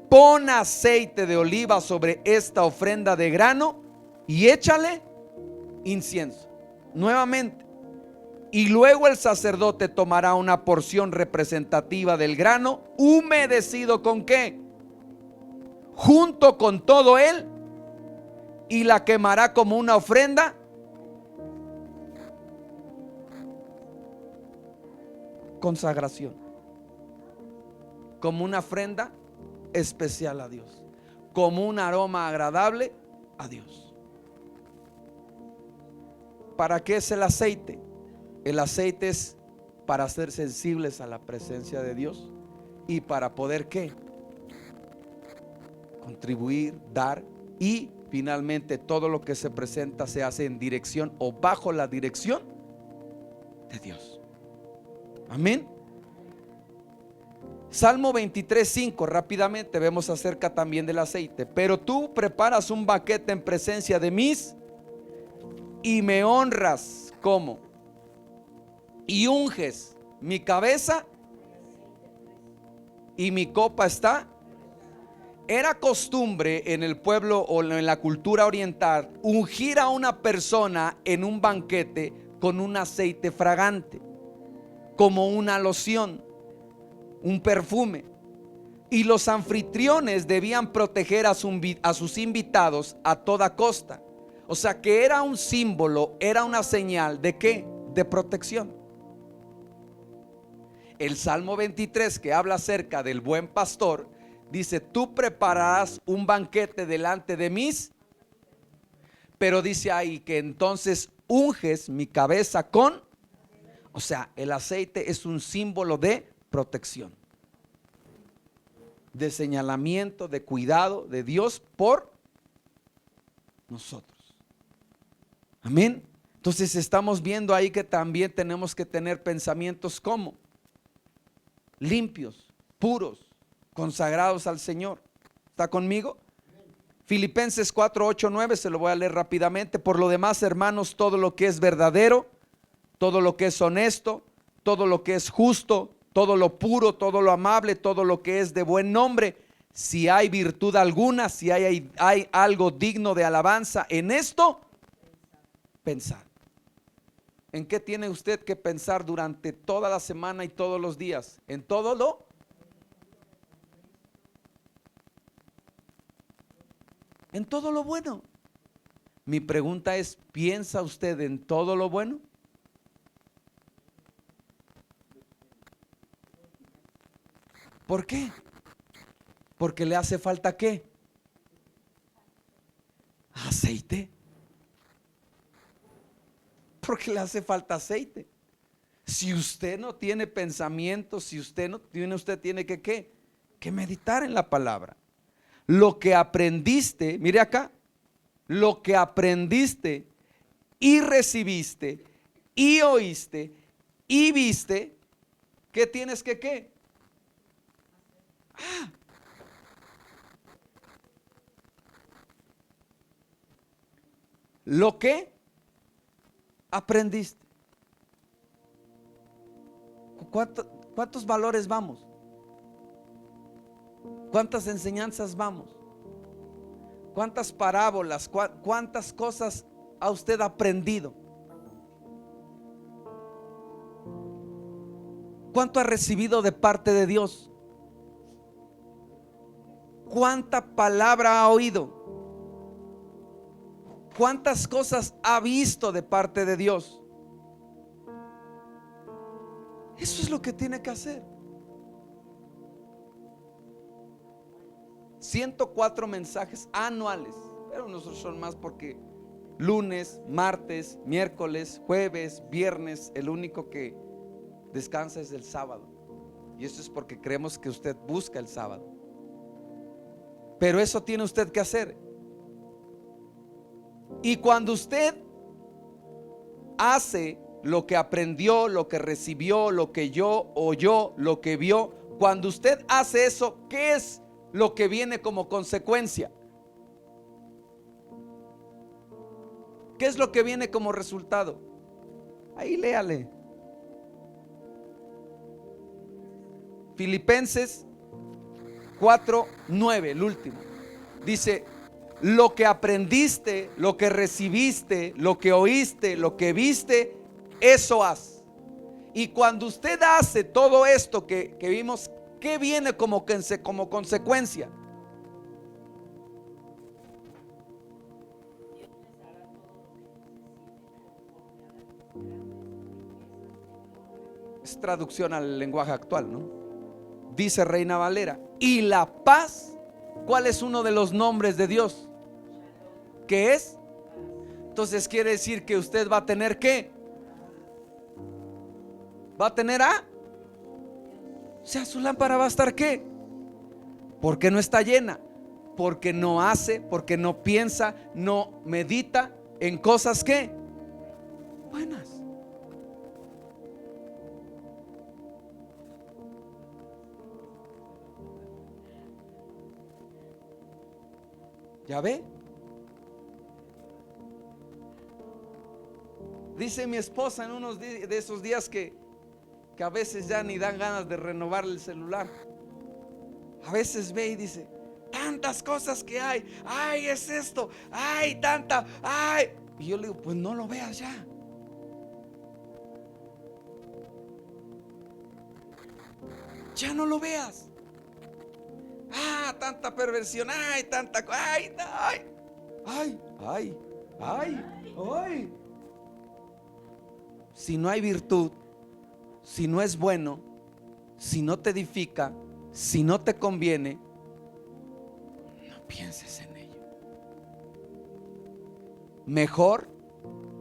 Pon aceite de oliva sobre esta ofrenda de grano y échale incienso. Nuevamente. Y luego el sacerdote tomará una porción representativa del grano humedecido ¿con qué? Junto con todo él, y la quemará como una ofrenda consagración, como una ofrenda especial a Dios, como un aroma agradable a Dios. ¿Para qué es el aceite? El aceite es para ser sensibles a la presencia de Dios y para poder ¿qué? Contribuir, dar, y finalmente todo lo que se presenta se hace en dirección o bajo la dirección de Dios. Amén. Salmo 23:5, rápidamente vemos acerca también del aceite. Pero tú preparas un banquete en presencia de mis y me honras. ¿Cómo? Y unges mi cabeza y mi copa está. Era costumbre en el pueblo o en la cultura oriental ungir a una persona en un banquete con un aceite fragante, como una loción, un perfume. Y los anfitriones debían proteger a sus invitados a toda costa. O sea que era un símbolo, era una señal de ¿qué? De protección. El Salmo 23, que habla acerca del buen pastor, dice: tú prepararás un banquete delante de mis. Pero dice ahí que entonces unges mi cabeza con. O sea, el aceite es un símbolo de protección. de señalamiento, de cuidado de Dios por nosotros. Amén. Entonces estamos viendo ahí que también tenemos que tener pensamientos como limpios, puros, consagrados al Señor. ¿Está conmigo? Filipenses 4, 8, 9, se lo voy a leer rápidamente. Por lo demás, hermanos, todo lo que es verdadero, todo lo que es honesto, todo lo que es justo, todo lo puro, todo lo amable, todo lo que es de buen nombre, si hay virtud alguna, si hay algo digno de alabanza, en esto pensar. ¿En qué tiene usted que pensar durante toda la semana y todos los días? En todo lo bueno. Mi pregunta es, ¿piensa usted en todo lo bueno? ¿Por qué? Porque le hace falta ¿qué? Aceite. Porque le hace falta aceite. Si usted no tiene pensamiento, si usted no tiene, usted tiene que ¿qué? Que meditar en la palabra. Lo que aprendiste, mire acá, lo que aprendiste y recibiste y oíste y viste, ¿qué tienes que qué? Lo que aprendiste. ¿Cuántos valores vamos? ¿Cuántas enseñanzas vamos? ¿Cuántas parábolas? ¿Cuántas cosas ha usted aprendido? ¿Cuánto ha recibido de parte de Dios? ¿Cuánta palabra ha oído? ¿Cuántas cosas ha visto de parte de Dios? Eso es lo que tiene que hacer. 104 mensajes anuales, pero nosotros son más porque lunes, martes, miércoles, jueves, viernes, el único que descansa es el sábado. Y eso es porque creemos que usted busca el sábado. Pero eso tiene usted que hacer. Y cuando usted hace lo que aprendió, lo que recibió, lo que oyó, lo que vio, cuando usted hace eso, ¿qué es lo que viene como consecuencia? ¿Qué es lo que viene como resultado? Ahí léale. Filipenses 4:9, el último. Dice: lo que aprendiste, lo que recibiste, lo que oíste, lo que viste, eso haz. Y cuando usted hace todo esto que vimos, ¿qué viene como consecuencia? Es traducción al lenguaje actual, ¿no? Dice Reina Valera. Y la paz, ¿cuál es uno de los nombres de Dios? ¿Qué es? Entonces quiere decir que usted va a tener ¿qué? Va a tener o sea, su lámpara va a estar ¿qué? Porque no está llena, porque no hace, porque no piensa, no medita en cosas ¿qué? Buenas. ¿Ya ve? Dice mi esposa en unos de esos días que a veces ya ni dan ganas de renovar el celular. A veces ve y dice: tantas cosas que hay, ay, es esto, ay, tanta, ay. Y yo le digo: pues no lo veas ya. Ya no lo veas. Tanta perversión, ay, tanta, ay, ay, ay, ay, ay, ay. Si no hay virtud, si no es bueno, si no te edifica, si no te conviene, no pienses en ello. Mejor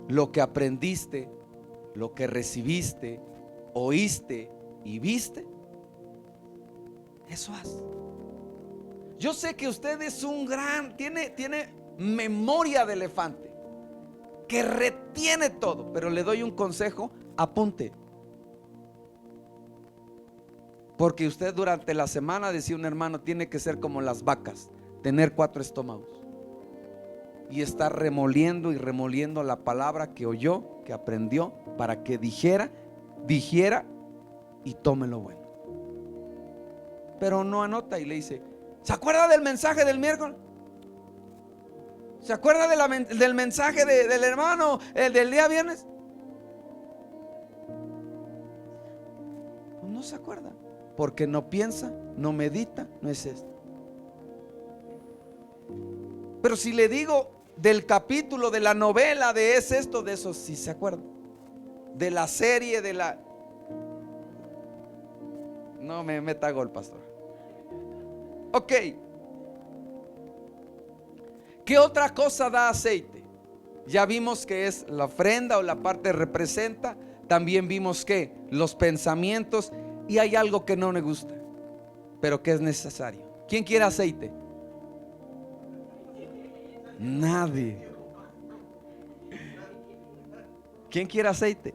lo que aprendiste, lo que recibiste, oíste y viste, eso haz. Yo sé que usted es un tiene memoria de elefante, que retiene todo, pero le doy un consejo: apunte. Porque usted durante la semana, decía un hermano, tiene que ser como las vacas, tener 4 estómagos y estar remoliendo y remoliendo la palabra que oyó, que aprendió, para que dijera y tome lo bueno. Pero no anota y le dice: ¿se acuerda del mensaje del miércoles? ¿Se acuerda del mensaje del hermano, el del día viernes? No se acuerda, porque no piensa, no medita, no es esto. Pero si le digo del capítulo, de la novela, de esto, de eso sí se acuerda. De la serie, no me meta gol, pastor. Ok. ¿Qué otra cosa da aceite? Ya vimos que es la ofrenda, o la parte representa. También vimos que los pensamientos. Y hay algo que no me gusta, pero que es necesario. ¿Quién quiere aceite? Nadie. ¿Quién quiere aceite?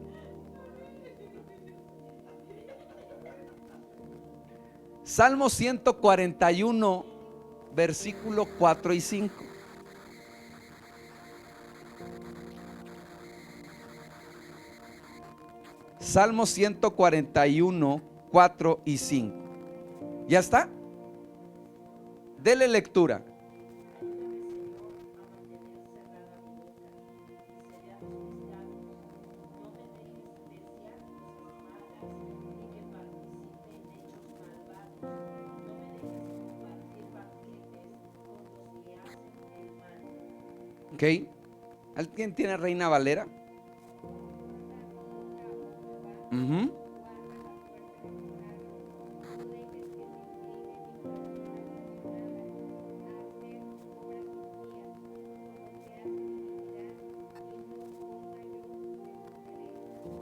Salmo 141, versículo 4 y 5. Salmo 141, 4 y 5. ¿Ya está? Dele lectura. Ok. ¿Alguien tiene Reina Valera?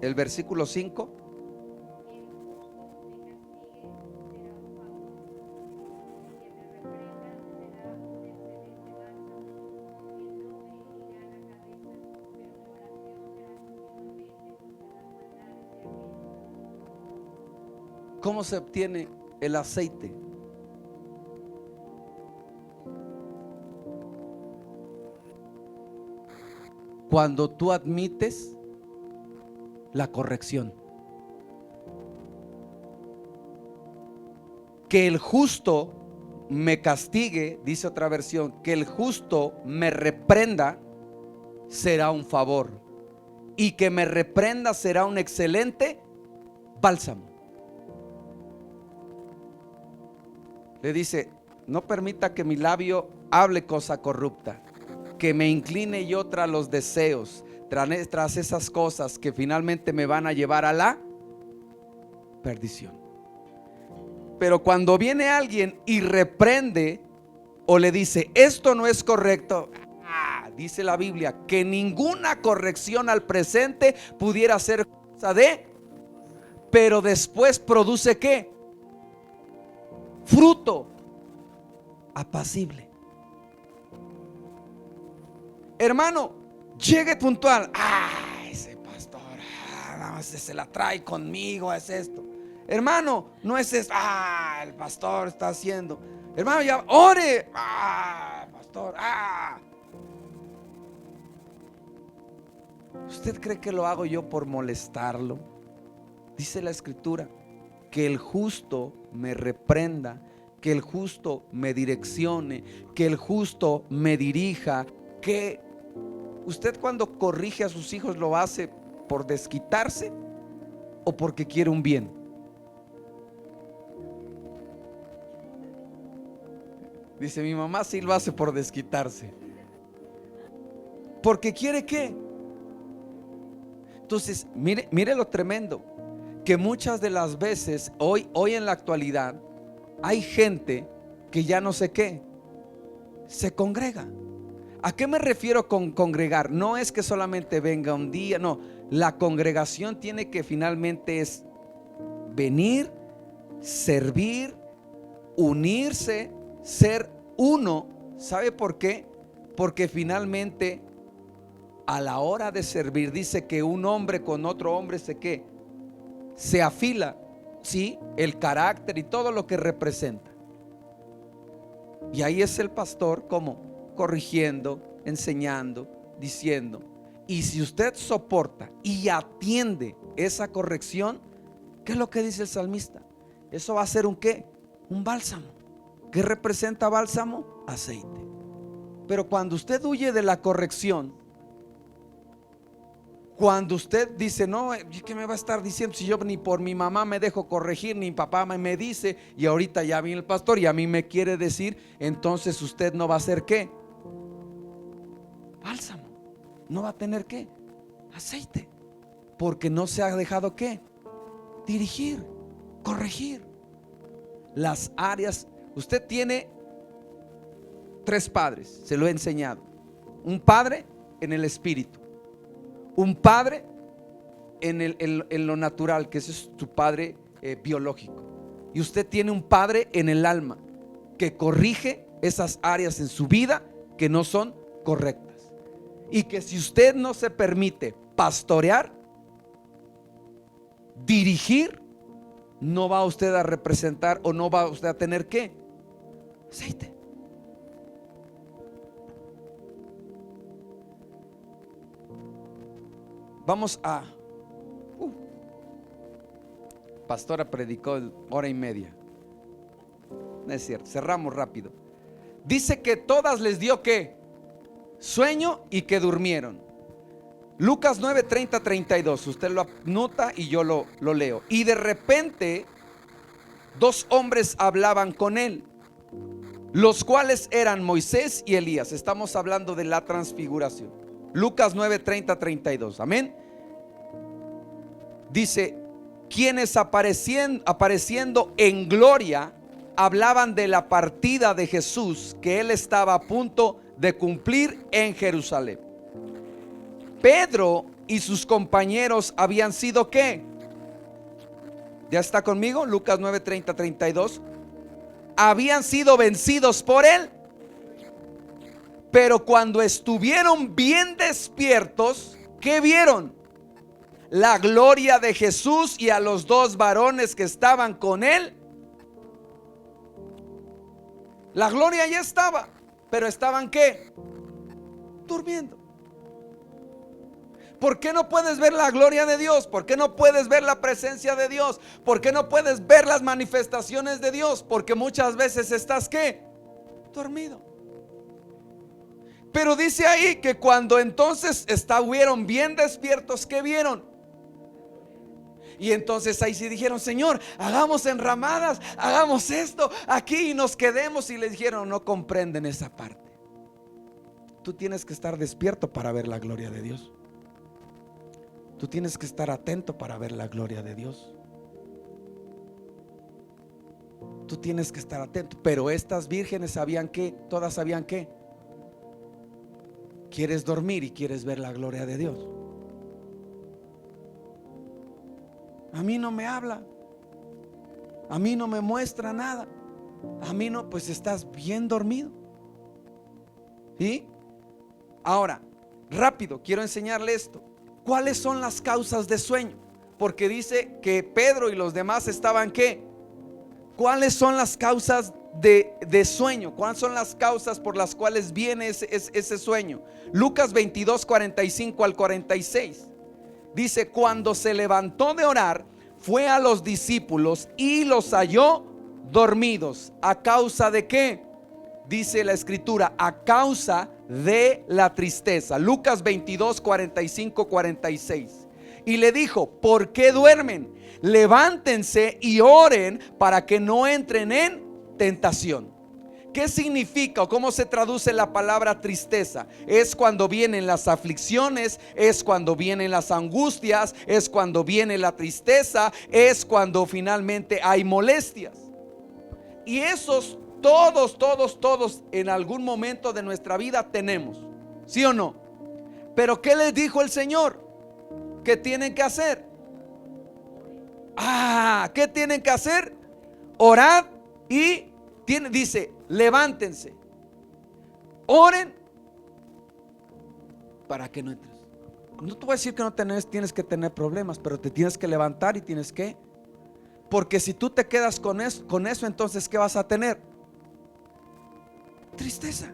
El versículo 5. ¿Cómo se obtiene el aceite? Cuando tú admites la corrección. Que el justo me castigue, dice otra versión, que el justo me reprenda, será un favor, y que me reprenda será un excelente bálsamo. Le dice: no permita que mi labio hable cosa corrupta, que me incline yo tras los deseos, tras esas cosas que finalmente me van a llevar a la perdición. Pero cuando viene alguien y reprende o le dice: esto no es correcto, dice la Biblia que ninguna corrección al presente pudiera ser cosa de, pero después produce ¿qué? Fruto apacible. Hermano, llegue puntual. Ese pastor, nada más se la trae conmigo, es esto. Hermano, no es esto. El pastor está haciendo. Hermano, ya ore. Pastor. ¿Usted cree que lo hago yo por molestarlo? Dice la escritura que el justo me reprenda, que el justo me direccione, que el justo me dirija. Que usted, cuando corrige a sus hijos, lo hace por desquitarse o porque quiere un bien. Dice: mi mamá sí lo hace por desquitarse. ¿Porque quiere qué? Entonces, mire lo tremendo, que muchas de las veces hoy en la actualidad hay gente que ya no sé qué, se congrega. ¿A qué me refiero con congregar? No es que solamente venga un día, no. La congregación tiene que finalmente es venir, servir, unirse, ser uno. ¿Sabe por qué? Porque finalmente a la hora de servir, dice que un hombre con otro hombre se afila, ¿sí? El carácter y todo lo que representa. Y ahí es el pastor como corrigiendo, enseñando, diciendo. Y si usted soporta y atiende esa corrección, ¿qué es lo que dice el salmista? Eso va a ser un ¿qué? Un bálsamo. ¿Qué representa bálsamo? Aceite. Pero cuando usted huye de la corrección, cuando usted dice, no, ¿qué me va a estar diciendo si yo ni por mi mamá me dejo corregir, ni mi papá me dice, y ahorita ya viene el pastor y a mí me quiere decir? Entonces usted no va a hacer ¿qué? Bálsamo. No va a tener ¿qué? Aceite. Porque no se ha dejado ¿qué? Dirigir, corregir. Las áreas. Usted tiene 3 padres, se lo he enseñado. Un padre en el espíritu, un padre en lo natural, que ese es tu padre biológico, y usted tiene un padre en el alma que corrige esas áreas en su vida que no son correctas, y que si usted no se permite pastorear, dirigir, no va usted a representar, o no va usted a tener ¿qué? Aceite. Vamos a pastora predicó 1:30. No es cierto, cerramos rápido. Dice que todas les dio ¿qué? Sueño, y que durmieron. Lucas 9:30-32. Usted lo anota y yo lo leo. Y de repente 2 hombres hablaban con él, los cuales eran Moisés y Elías. Estamos hablando de la transfiguración. Lucas 9:30-32. Amén. Dice, quienes apareciendo en gloria hablaban de la partida de Jesús que él estaba a punto de cumplir en Jerusalén. Pedro y sus compañeros habían sido ¿qué? ¿Ya está conmigo? Lucas 9:30-32. Habían sido vencidos por él. Pero cuando estuvieron bien despiertos, ¿qué vieron? La gloria de Jesús y a los 2 varones que estaban con él. La gloria ya estaba, pero estaban ¿qué? Durmiendo. ¿Por qué no puedes ver la gloria de Dios? ¿Por qué no puedes ver la presencia de Dios? ¿Por qué no puedes ver las manifestaciones de Dios? Porque muchas veces estás ¿qué? Dormido. Pero dice ahí que cuando entonces estuvieron bien despiertos, ¿qué vieron? Y entonces ahí sí dijeron, Señor, hagamos enramadas, hagamos esto aquí y nos quedemos. Y les dijeron, no comprenden esa parte. Tú tienes que estar despierto para ver la gloria de Dios. Tú tienes que estar atento para ver la gloria de Dios. Tú tienes que estar atento. Pero estas vírgenes sabían que, todas sabían que quieres dormir y quieres ver la gloria de Dios. A mí no me habla, a mí no me muestra nada, a mí no, pues estás bien dormido. ¿Sí? Ahora, rápido, quiero enseñarle esto. ¿Cuáles son las causas de sueño? Porque dice que Pedro y los demás estaban ¿qué? ¿Cuáles son las causas de sueño? ¿Cuáles son las causas por las cuales viene ese sueño? Lucas 22:45-46. Dice, cuando se levantó de orar, fue a los discípulos y los halló dormidos. ¿A causa de qué? Dice la escritura, a causa de la tristeza. Lucas 22:45-46. Y le dijo, ¿por qué duermen? Levántense y oren para que no entren en tentación. ¿Qué significa o cómo se traduce la palabra tristeza? Es cuando vienen las aflicciones, es cuando vienen las angustias, es cuando viene la tristeza, es cuando finalmente hay molestias. Y esos todos en algún momento de nuestra vida tenemos, ¿sí o no? Pero ¿qué les dijo el Señor? ¿Qué tienen que hacer? ¿Qué tienen que hacer? Orad y dice, levántense, oren para que no entres. No te voy a decir que no tienes que tener problemas, pero te tienes que levantar y tienes que, porque si tú te quedas con eso, entonces ¿qué vas a tener? Tristeza.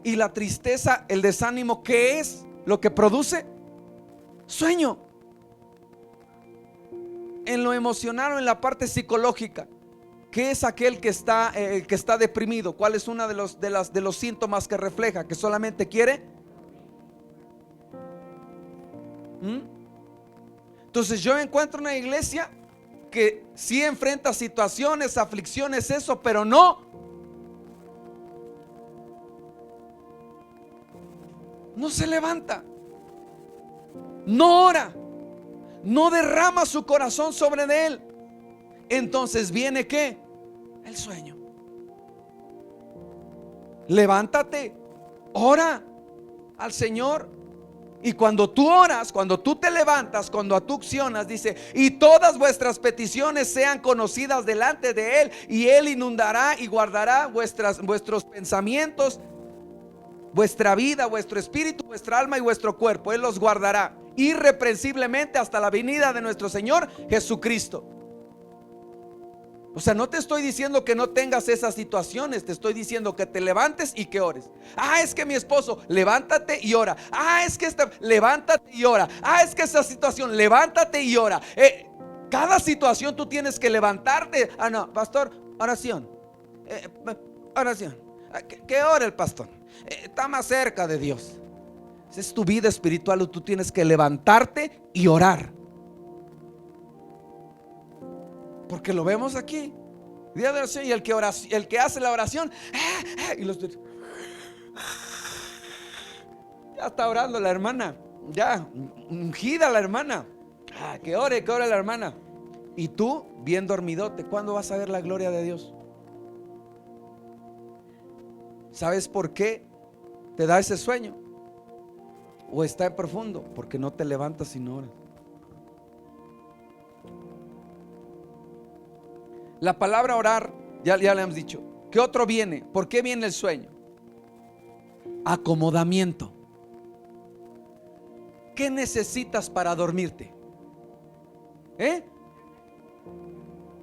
Y la tristeza, el desánimo, ¿qué es lo que produce? Sueño. En lo emocional o en la parte psicológica, ¿qué es aquel que está deprimido? ¿Cuál es uno de los síntomas que refleja? Que solamente quiere. Entonces yo encuentro una iglesia que sí enfrenta situaciones, aflicciones, eso, pero no se levanta, no ora, no derrama su corazón sobre de él. Entonces viene ¿qué? El sueño. Levántate, ora al Señor. Y cuando tú oras, cuando tú te levantas, cuando tú accionas, dice, y todas vuestras peticiones sean conocidas delante de Él, y Él inundará y guardará vuestros pensamientos, vuestra vida, vuestro espíritu, vuestra alma y vuestro cuerpo. Él los guardará irreprensiblemente hasta la venida de nuestro Señor Jesucristo. O sea, no te estoy diciendo que no tengas esas situaciones, te estoy diciendo que te levantes y que ores. Es que mi esposo, levántate y ora. Es que levántate y ora. Es que esa situación, levántate y ora. Cada situación tú tienes que levantarte. No, pastor, oración. Oración. Que ore el pastor. Está más cerca de Dios. Esa es tu vida espiritual. Tú tienes que levantarte y orar. Porque lo vemos aquí, día de oración, y el que hace la oración, y los ya está orando la hermana, ya ungida la hermana, que ore la hermana. Y tú bien dormidote, ¿cuándo vas a ver la gloria de Dios? ¿Sabes por qué te da ese sueño? ¿O está en profundo? Porque no te levantas y no oras. La palabra orar, ya le hemos dicho. ¿Qué otro viene? ¿Por qué viene el sueño? Acomodamiento. ¿Qué necesitas para dormirte?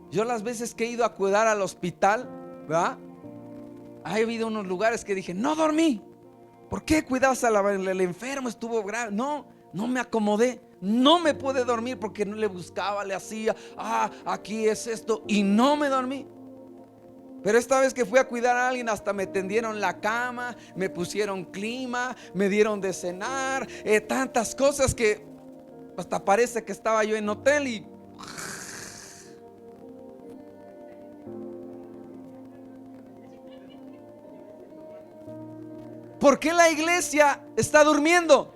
Yo las veces que he ido a cuidar al hospital, ¿verdad? Ha habido unos lugares que dije, no dormí. ¿Por qué cuidabas al enfermo? Estuvo grave. No me acomodé. No me pude dormir porque no le buscaba, le hacía, aquí es esto, y no me dormí. Pero esta vez que fui a cuidar a alguien, hasta me tendieron la cama, me pusieron clima, me dieron de cenar, tantas cosas que hasta parece que estaba yo en hotel. Y ¿por qué la iglesia está durmiendo?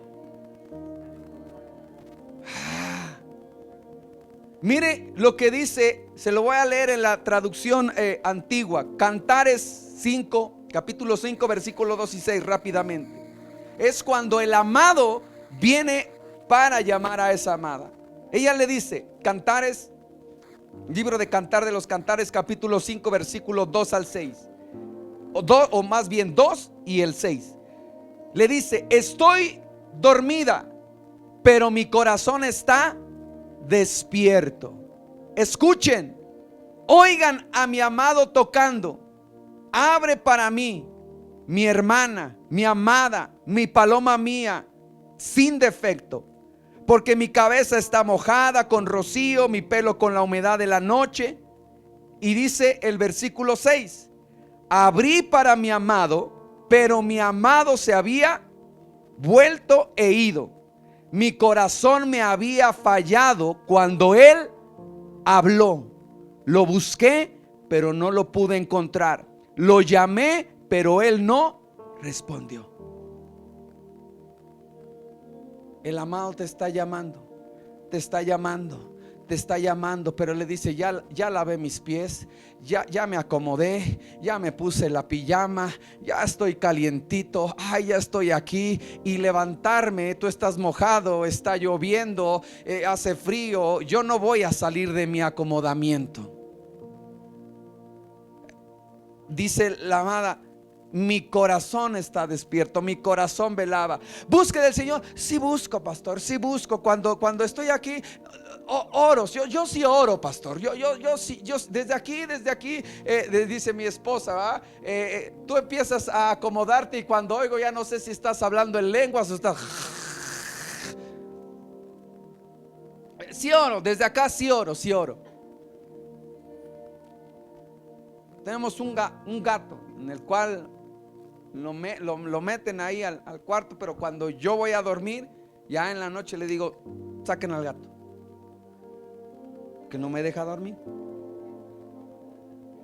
Mire lo que dice, se lo voy a leer en la traducción antigua, Cantares 5, capítulo 5, versículo 2 y 6, rápidamente. Es cuando el amado viene para llamar a esa amada. Ella le dice, Cantares, libro de Cantar de los Cantares, capítulo 5, versículo 2 al 6, o más bien 2 y el 6. Le dice, estoy dormida, pero mi corazón está despierto. Escuchen, oigan a mi amado tocando. Abre para mí, mi hermana, mi amada, mi paloma mía, sin defecto, porque mi cabeza está mojada con rocío, mi pelo con la humedad de la noche. Y dice el versículo 6: abrí para mi amado, pero mi amado se había vuelto e ido. Mi corazón me había fallado cuando él habló. Lo busqué, pero no lo pude encontrar. Lo llamé, pero él no respondió. El amado te está llamando, te está llamando, te está llamando, pero le dice, ya lavé mis pies, ya me acomodé, ya me puse la pijama, ya estoy calientito, ya estoy aquí. Y levantarme, tú estás mojado, está lloviendo, hace frío, yo no voy a salir de mi acomodamiento. dice la amada, mi corazón está despierto, mi corazón velaba. Busque del Señor. Sí busco, pastor, sí busco. Cuando estoy aquí, oro. Yo sí oro, pastor. Yo sí, desde aquí, dice mi esposa, ¿va? Tú empiezas a acomodarte y cuando oigo ya no sé si estás hablando en lenguas o estás. Sí oro, desde acá sí oro. Tenemos un gato en el cual lo meten ahí al cuarto, pero cuando yo voy a dormir, ya en la noche le digo, saquen al gato, que no me deja dormir.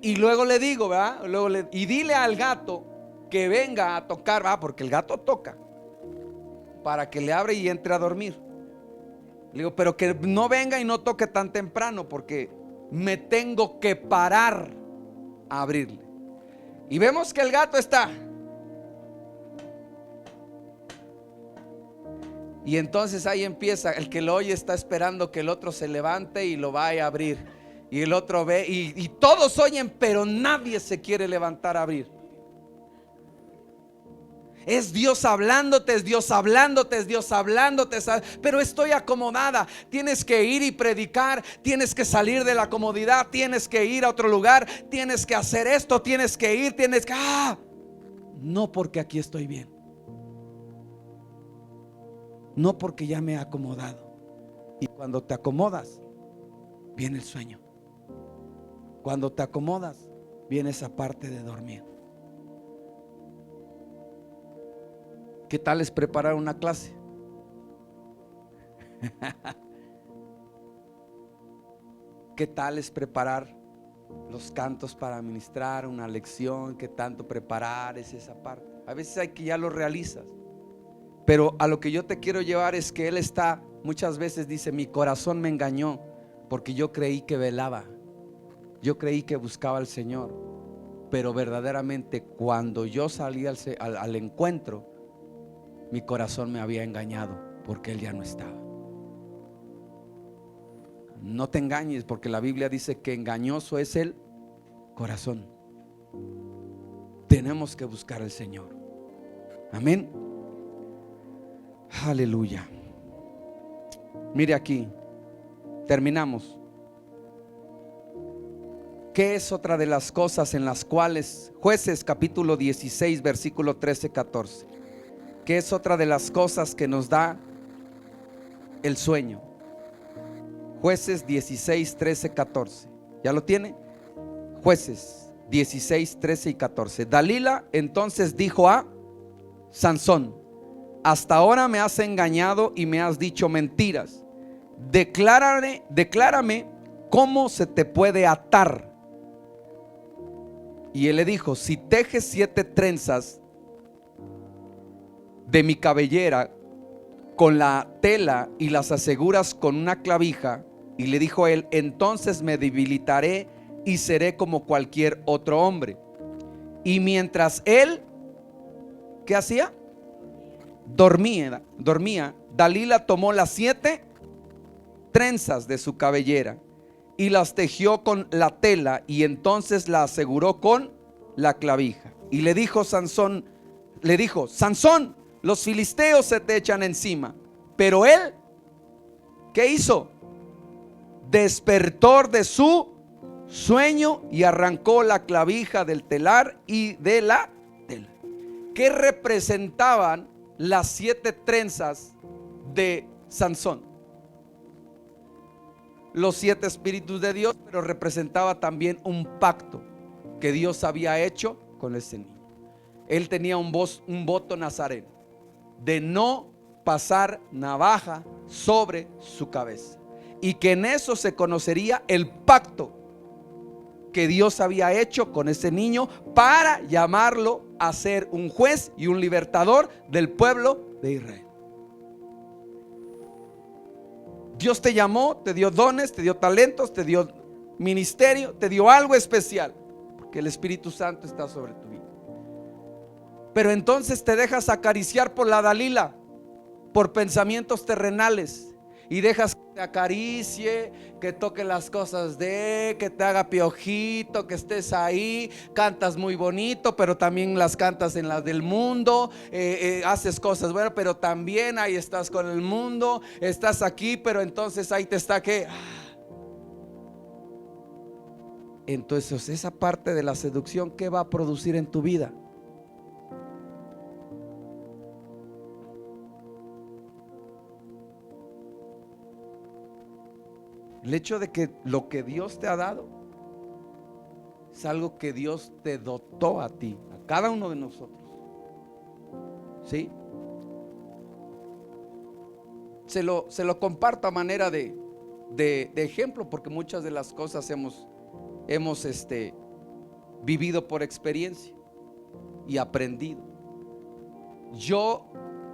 Y luego le digo, ¿verdad? Y dile al gato que venga a tocar, ¿verdad? Porque el gato toca, para que le abra y entre a dormir. Le digo, pero que no venga y no toque tan temprano, porque me tengo que parar a abrirle. Y vemos que el gato está. Y entonces ahí empieza, el que lo oye está esperando que el otro se levante y lo vaya a abrir. Y el otro ve y todos oyen, pero nadie se quiere levantar a abrir. Es Dios hablándote, es Dios hablándote, es Dios hablándote. Pero estoy acomodada. Tienes que ir y predicar. Tienes que salir de la comodidad. Tienes que ir a otro lugar. Tienes que hacer esto. Tienes que ir. No, porque aquí estoy bien. No, porque ya me he acomodado. Y cuando te acomodas, viene el sueño. Cuando te acomodas, viene esa parte de dormir. ¿Qué tal es preparar una clase? ¿Qué tal es preparar los cantos para ministrar una lección? ¿Qué tanto preparar es esa parte? A veces hay que ya lo realizas. Pero a lo que yo te quiero llevar es que Él está, muchas veces dice, mi corazón me engañó, porque yo creí que velaba, yo creí que buscaba al Señor. Pero verdaderamente cuando yo salí al encuentro, mi corazón me había engañado, porque Él ya no estaba. No te engañes, porque la Biblia dice que engañoso es el corazón. Tenemos que buscar al Señor. Amén. Aleluya. Mire aquí, terminamos. ¿Qué es otra de las cosas en las cuales, Jueces capítulo 16 versículo 13-14, qué es otra de las cosas que nos da el sueño? Jueces 16, 13, 14. ¿Ya lo tiene? Jueces 16, 13 y 14. Dalila entonces dijo a Sansón: hasta ahora me has engañado y me has dicho mentiras. Declárame cómo se te puede atar. Y él le dijo: si tejes 7 trenzas de mi cabellera con la tela y las aseguras con una clavija. Y le dijo él: entonces me debilitaré y seré como cualquier otro hombre. Y mientras él, ¿qué hacía? Dormía. Dalila tomó las 7 trenzas de su cabellera y las tejió con la tela, y entonces la aseguró con la clavija. Y le dijo Sansón, los filisteos se te echan encima. Pero él, ¿qué hizo? Despertó de su sueño y arrancó la clavija del telar y de la tela. ¿Qué representaban las 7 trenzas de Sansón? Los 7 espíritus de Dios, pero representaba también un pacto que Dios había hecho con ese niño. Él tenía un voto nazareno de no pasar navaja sobre su cabeza, y que en eso se conocería el pacto que Dios había hecho con ese niño para llamarlo a ser un juez y un libertador del pueblo de Israel. Dios te llamó, te dio dones, te dio talentos, te dio ministerio, te dio algo especial, porque el Espíritu Santo está sobre tu vida. Pero entonces te dejas acariciar por la Dalila, por pensamientos terrenales, y dejas que te acaricie, que toque las cosas que te haga piojito, que estés ahí, cantas muy bonito, pero también las cantas en las del mundo, haces cosas buenas, pero también ahí estás con el mundo, estás aquí, pero entonces ahí te está que... Entonces esa parte de la seducción, ¿qué va a producir en tu vida? El hecho de que lo que Dios te ha dado es algo que Dios te dotó a ti, a cada uno de nosotros. ¿Sí? Se lo comparto a manera de ejemplo, porque muchas de las cosas hemos vivido por experiencia y aprendido.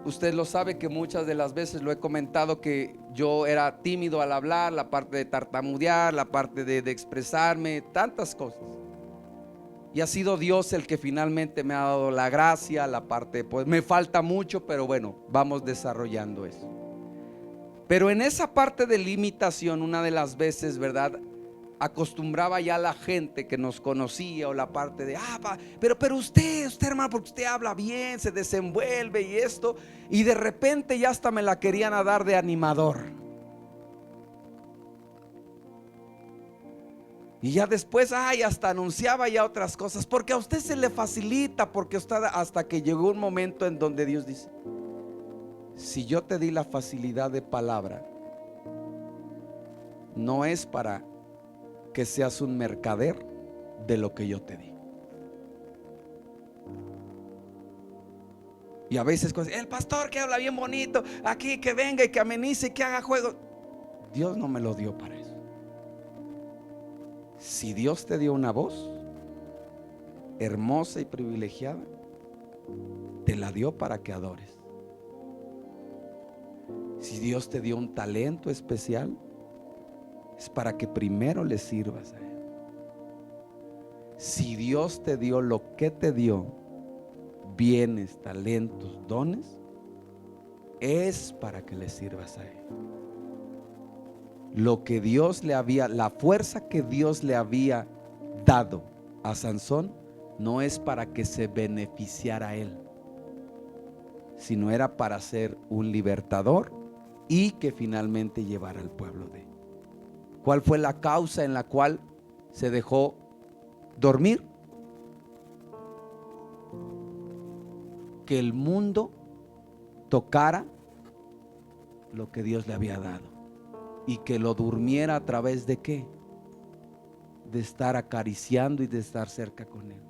Usted lo sabe que muchas de las veces lo he comentado, que yo era tímido al hablar, la parte de tartamudear, la parte de expresarme, tantas cosas. Y ha sido Dios el que finalmente me ha dado la gracia, la parte, pues me falta mucho, pero bueno, vamos desarrollando eso. Pero en esa parte de limitación, una de las veces, ¿verdad?, acostumbraba ya la gente que nos conocía, o la parte de, pero usted hermano, porque usted habla bien, se desenvuelve y esto, y de repente ya hasta me la querían dar de animador. Y ya después, hasta anunciaba ya otras cosas, porque a usted se le facilita, porque usted, hasta que llegó un momento en donde Dios dice: si yo te di la facilidad de palabra, no es para que seas un mercader de lo que yo te di. Y a veces el pastor que habla bien bonito, aquí que venga y que amenice, que haga juego. Dios no me lo dio para eso. Si Dios te dio una voz hermosa y privilegiada, te la dio para que adores. Si Dios te dio un talento especial, es para que primero le sirvas a Él. Si Dios te dio lo que te dio, bienes, talentos, dones, es para que le sirvas a Él. Lo que Dios le había, la fuerza que Dios le había dado a Sansón, no es para que se beneficiara a él, sino era para ser un libertador y que finalmente llevara al pueblo de él. ¿Cuál fue la causa en la cual se dejó dormir? Que el mundo tocara lo que Dios le había dado, y que lo durmiera a través de ¿qué? De estar acariciando y de estar cerca con él.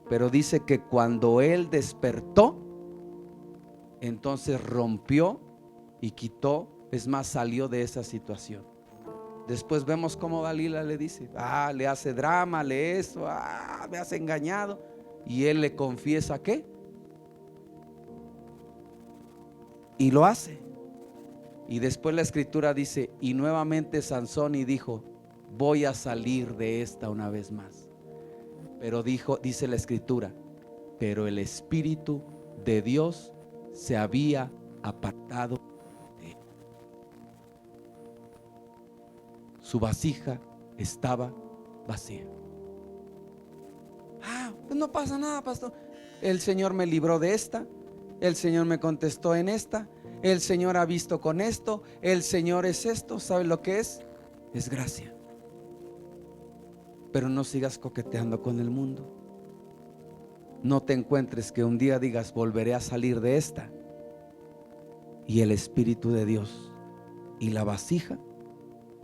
Pero dice que cuando él despertó, entonces rompió y quitó, es más, salió de esa situación. Después vemos cómo Dalila le dice, le hace drama, le eso, me has engañado. Y él le confiesa ¿qué? Y lo hace. Y después la escritura dice, y nuevamente Sansón y dijo, voy a salir de esta una vez más. Pero dice la escritura, pero el Espíritu de Dios se había apartado de él. Su vasija estaba vacía. Pues no pasa nada, pastor. El Señor me libró de esta, el Señor me contestó en esta, el Señor ha visto con esto, el Señor es esto. ¿Sabes lo que es? Es gracia. Pero no sigas coqueteando con el mundo. No te encuentres que un día digas, volveré a salir de esta, y el Espíritu de Dios y la vasija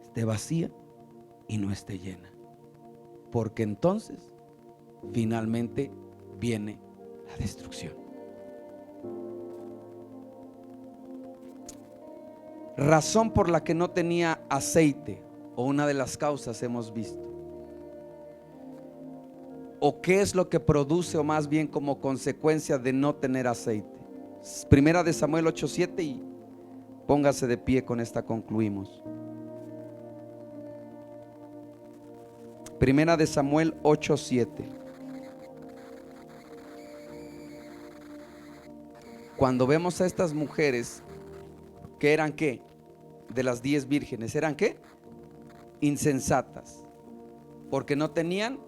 esté vacía y no esté llena. Porque entonces finalmente viene la destrucción. Razón por la que no tenía aceite, o una de las causas hemos visto. ¿O qué es lo que produce, o más bien como consecuencia de no tener aceite? Primera de Samuel 8:7, y póngase de pie, con esta concluimos. Primera de Samuel 8:7. Cuando vemos a estas mujeres que eran ¿qué? de las 10 vírgenes eran ¿qué? Insensatas, porque no tenían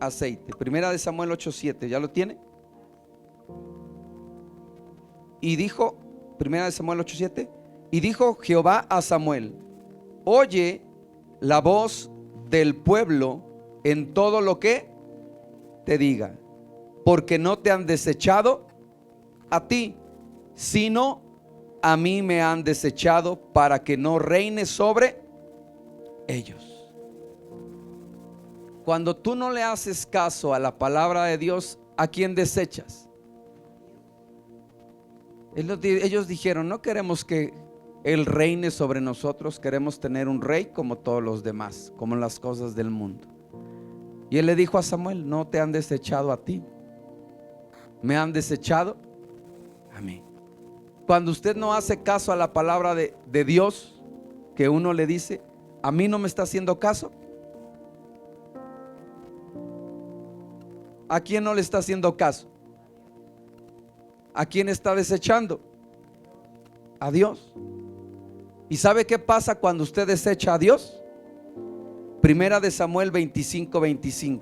aceite. Primera de Samuel 8:7, ¿ya lo tiene? Y dijo, primera de Samuel 8:7, y dijo Jehová a Samuel: oye la voz del pueblo en todo lo que te diga, porque no te han desechado a ti, sino a mí me han desechado para que no reine sobre ellos. Cuando tú no le haces caso a la palabra de Dios, ¿a quién desechas? Ellos dijeron: no queremos que Él reine sobre nosotros, queremos tener un rey como todos los demás, como en las cosas del mundo. Y Él le dijo a Samuel: no te han desechado a ti, me han desechado a mí. Cuando usted no hace caso a la palabra de Dios, que uno le dice: a mí no me está haciendo caso. ¿A quién no le está haciendo caso? ¿A quién está desechando? A Dios. ¿Y sabe qué pasa cuando usted desecha a Dios? Primera de Samuel 25:25.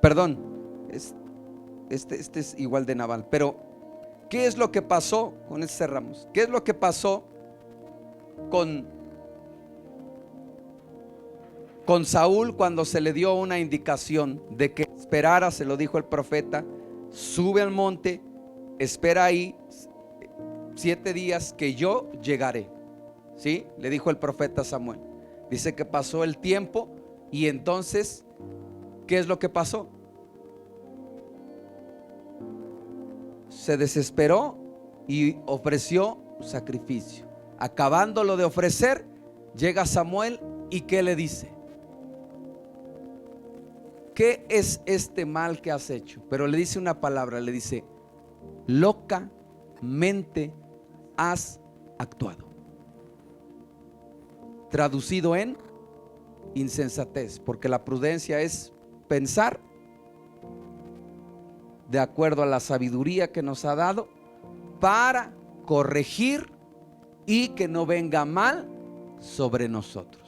Perdón, este es igual de Nabal, pero ¿qué es lo que pasó? Con este cerramos. ¿Qué es lo que pasó con Saúl cuando se le dio una indicación de que esperara? Se lo dijo el profeta: sube al monte, espera ahí 7 días que yo llegaré. ¿Sí? Le dijo el profeta Samuel. Dice que pasó el tiempo y entonces, ¿qué es lo que pasó? Se desesperó y ofreció sacrificio. Acabándolo de ofrecer, llega Samuel y ¿qué le dice? ¿Qué es este mal que has hecho? Pero le dice una palabra, le dice: locamente has actuado. Traducido en insensatez, porque la prudencia es pensar de acuerdo a la sabiduría que nos ha dado para corregir y que no venga mal sobre nosotros.